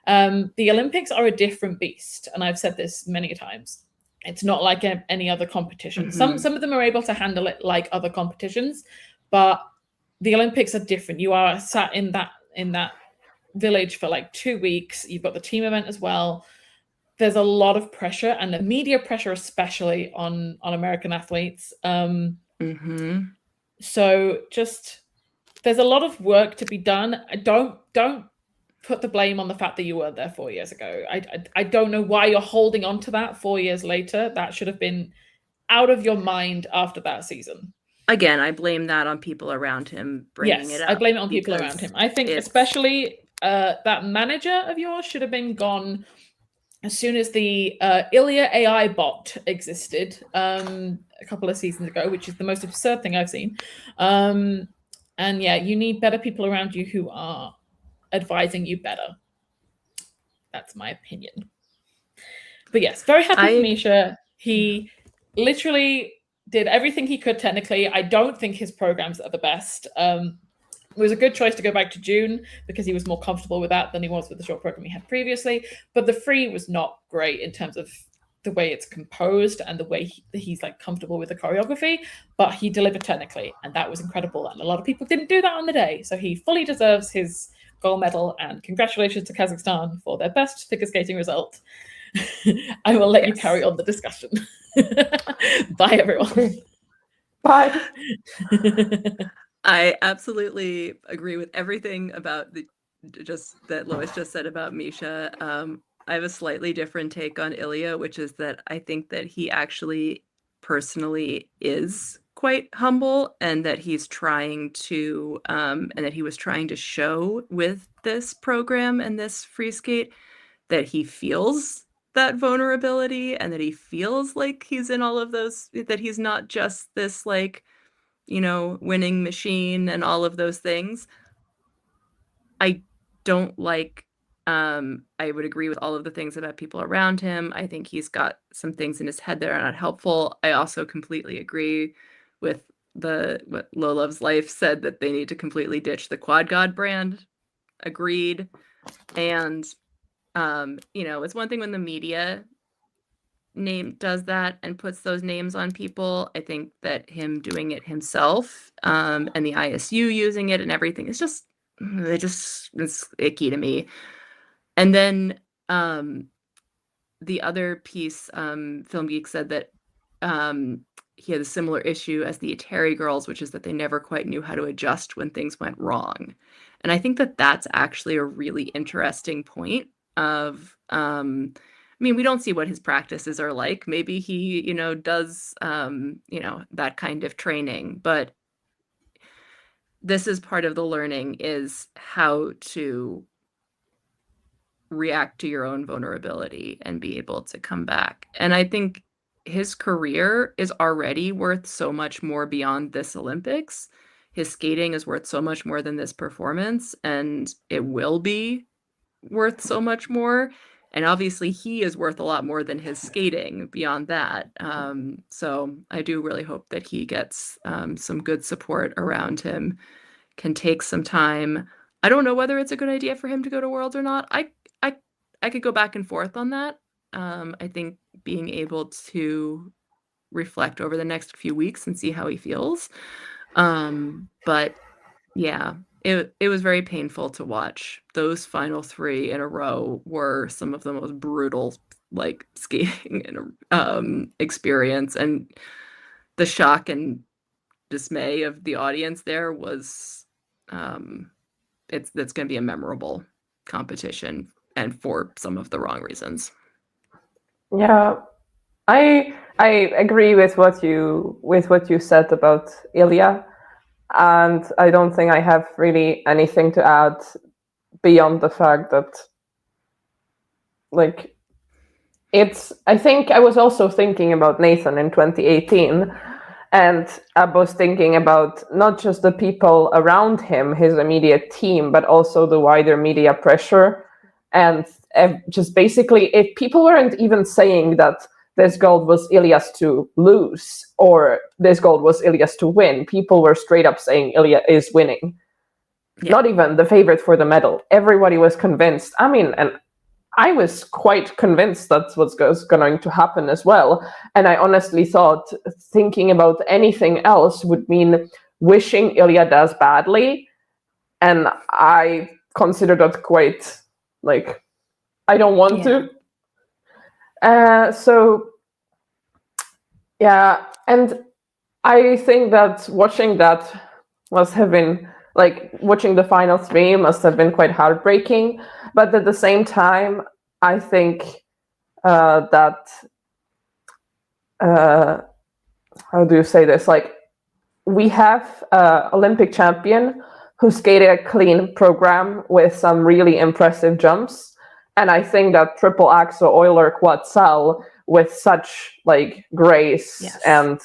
The Olympics are a different beast, and I've said this many times. It's not like any other competition. Some of them are able to handle it like other competitions, but the Olympics are different. You are sat in that village for like 2 weeks. You've got the team event as well. There's a lot of pressure, and the media pressure, especially on American athletes. So just there's a lot of work to be done. Don't put the blame on the fact that you weren't there 4 years ago. I don't know why you're holding on to that 4 years later. That should have been out of your mind after that season. Again, I blame that on people around him bringing it up. I blame it on people around him. I think especially that manager of yours should have been gone as soon as the Ilia AI bot existed a couple of seasons ago, which is the most absurd thing I've seen. And yeah, you need better people around you who are advising you better. That's my opinion. But yes, very happy for Misha. He literally did everything he could technically. I don't think his programs are the best. It was a good choice to go back to June because he was more comfortable with that than he was with the short program he had previously. But the free was not great in terms of the way it's composed and the way he's like comfortable with the choreography, but he delivered technically, and that was incredible. And a lot of people didn't do that on the day. So he fully deserves his gold medal, and congratulations to Kazakhstan for their best figure skating result. I will let you carry on the discussion. Bye, everyone. Bye. I absolutely agree with everything about that Lois just said about Misha. I have a slightly different take on Ilia, which is that I think that he actually personally is quite humble, and that he's trying to and that he was trying to show with this program and this free skate that he feels that vulnerability, and that he feels like he's in all of those, that he's not just this like, you know, winning machine and all of those things. I don't like I would agree with all of the things about people around him. I think he's got some things in his head that are not helpful. I also completely agree with what Low Love's Life said, that they need to completely ditch the Quad God brand. Agreed. And you know, it's one thing when the media does that and puts those names on people. I think that him doing it himself and the ISU using it and everything is just, it's icky to me. And then the other piece, Film Geek said that he had a similar issue as the Atari girls, which is that they never quite knew how to adjust when things went wrong. And I think that that's actually a really interesting point of, I mean, we don't see what his practices are like. Maybe he, you know, does, you know, that kind of training, but this is part of the learning, is how to react to your own vulnerability and be able to come back. And I think his career is already worth so much more beyond this Olympics. His skating is worth so much more than this performance, and it will be worth so much more. And obviously he is worth a lot more than his skating beyond that. So I do really hope that he gets some good support around him, can take some time. I don't know whether it's a good idea for him to go to Worlds or not. I could go back and forth on that. I think being able to reflect over the next few weeks and see how he feels. But yeah, it was very painful to watch. Those final 3 in a row were some of the most brutal, like, skating experience, and the shock and dismay of the audience there was that's going to be a memorable competition, and for some of the wrong reasons. Yeah, I agree with what you said about Ilia, and I don't think I have really anything to add beyond the fact that, like, I think I was also thinking about Nathan in 2018, and I was thinking about not just the people around him, his immediate team, but also the wider media pressure. And just basically, if people weren't even saying that this gold was Ilia's to lose or this gold was Ilia's to win, people were straight up saying Ilia is winning. Yeah. Not even the favorite for the medal. Everybody was convinced. I mean, and I was quite convinced that's what's going to happen as well. And I honestly thought thinking about anything else would mean wishing Ilia does badly. And I consider that quite, like, I don't want to. So, yeah. And I think that watching that must have been, like, watching the final three must have been quite heartbreaking. But at the same time, I think that how do you say this? Like, we have an Olympic champion who skated a clean program with some really impressive jumps, and I think that triple axel Euler quad sal with such, like, grace and,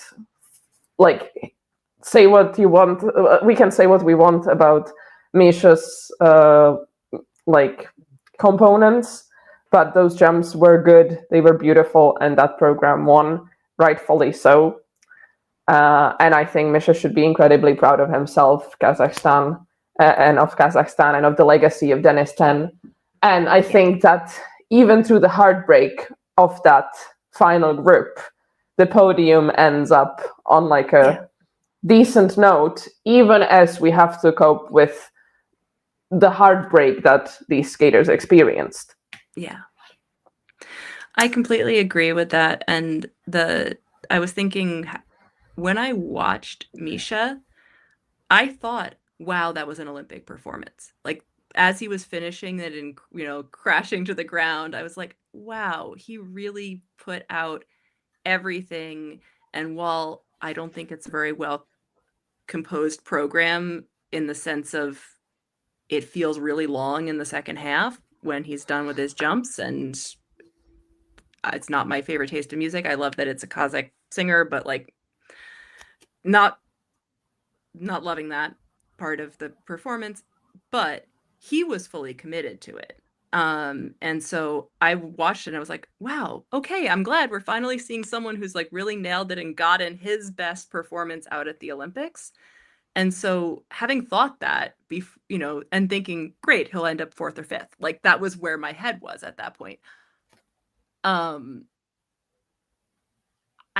like, say what you want. We can say what we want about Misha's like components, but those jumps were good. They were beautiful, and that program won, rightfully so. And I think Misha should be incredibly proud of himself, Kazakhstan, and of Kazakhstan, and of the legacy of Dennis 10. And I think that even through the heartbreak of that final group, the podium ends up on, like, a decent note, even as we have to cope with the heartbreak that these skaters experienced. Yeah. I completely agree with that. And I was thinking, when I watched Misha, I thought, wow, that was an Olympic performance. Like, as he was finishing it and, crashing to the ground, I was like, wow, he really put out everything. And while I don't think it's a very well composed program in the sense of it feels really long in the second half when he's done with his jumps, and it's not my favorite taste of music. I love that it's a Kazakh singer, but, like, not loving that part of the performance, but he was fully committed to it. And so I watched it and I was like, wow, okay, I'm glad we're finally seeing someone who's, like, really nailed it and gotten his best performance out at the Olympics. And so having thought that, and thinking, great, he'll end up 4th or 5th. Like, that was where my head was at that point. I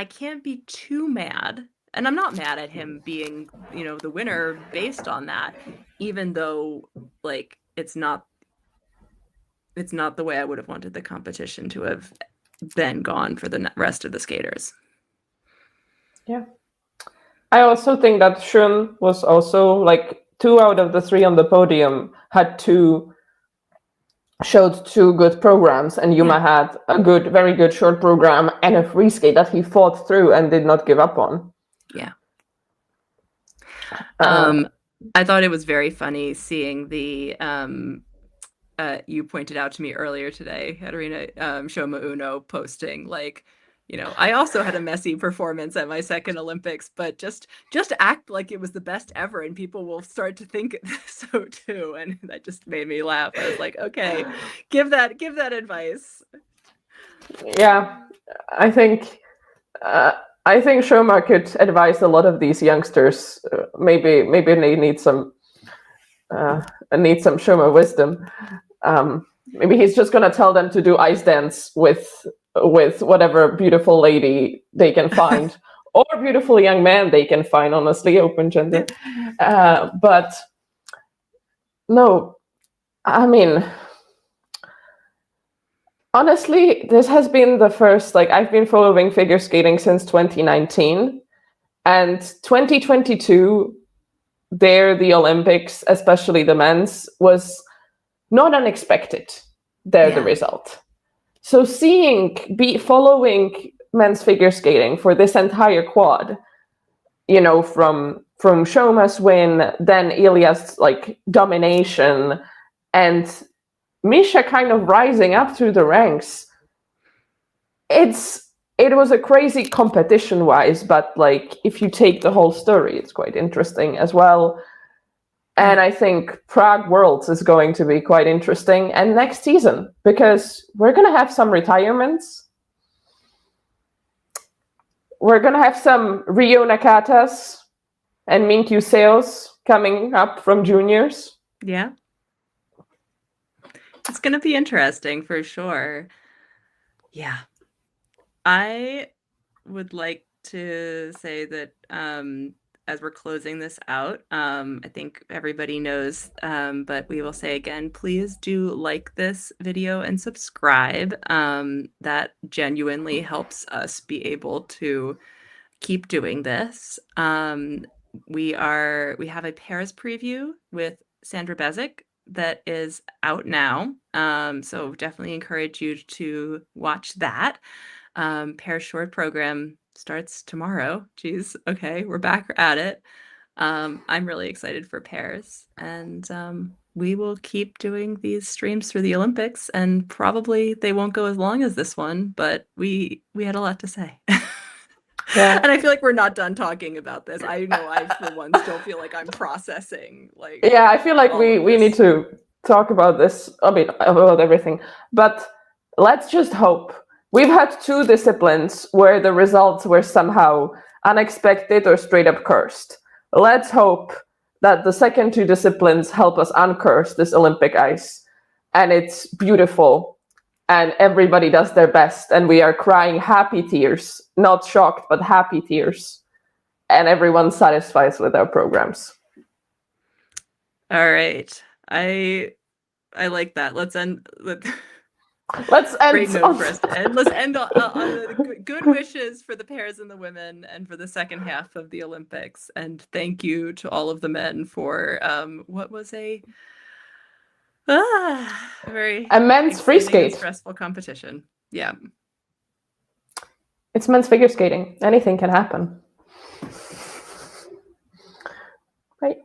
can't be too mad, and I'm not mad at him being, the winner based on that, even though, like, it's not the way I would have wanted the competition to have been gone for the rest of the skaters. Yeah. I also think that Shun was also, like, 2 out of the 3 on the podium showed 2 good programs, and Yuma had a very good short program and a free skate that he fought through and did not give up on. Yeah. I thought it was very funny seeing the you pointed out to me earlier today, Katerina, Shoma Uno posting, like, I also had a messy performance at my second Olympics, but just act like it was the best ever and people will start to think so too. And that just made me laugh. I was like, okay, give that advice. Yeah, I think Shoma could advise a lot of these youngsters. Maybe they need some Shoma wisdom. Maybe he's just gonna tell them to do ice dance with whatever beautiful lady they can find, or beautiful young man they can find. Honestly, open gender. But no, I mean, honestly, this has been the first. Like, I've been following figure skating since 2019, and 2022. The Olympics, especially the men's, was not unexpected. The result. So following men's figure skating for this entire quad, you know, from Shoma's win, then Ilia's like domination, and Misha kind of rising up through the ranks. It was a crazy competition wise, but like if you take the whole story, it's quite interesting as well. And I think Prague Worlds is going to be quite interesting, and next season, because we're going to have some retirements. We're going to have some Rio Nakatas and Minkyu Seos coming up from juniors. Yeah. It's going to be interesting for sure. Yeah. I would like to say that as we're closing this out, I think everybody knows, but we will say again, please do like this video and subscribe. That genuinely helps us be able to keep doing this. We have a Paris preview with Sandra Bezic that is out now. So definitely encourage you to watch that. Paris short program starts tomorrow. Geez, okay, we're back at it. I'm really excited for Paris, and we will keep doing these streams through the Olympics, and probably they won't go as long as this one, but we had a lot to say. Yeah. And I feel like we're not done talking about this. I know I, for one, still feel like I'm processing. Like, yeah, I feel like we need to talk about this a bit, about everything. But let's just hope. We've had 2 disciplines where the results were somehow unexpected or straight up cursed. Let's hope that the second 2 disciplines help us uncurse this Olympic ice. And it's beautiful. And everybody does their best. And we are crying happy tears. Not shocked, but happy tears. And everyone satisfies with our programs. All right. I like that. Let's end with... Let's end. Great note for us to end. Let's end on the good wishes for the pairs and the women, and for the second half of the Olympics. And thank you to all of the men for what was a very men's free exciting and skate. stressful competition. Yeah, it's men's figure skating. Anything can happen. Right.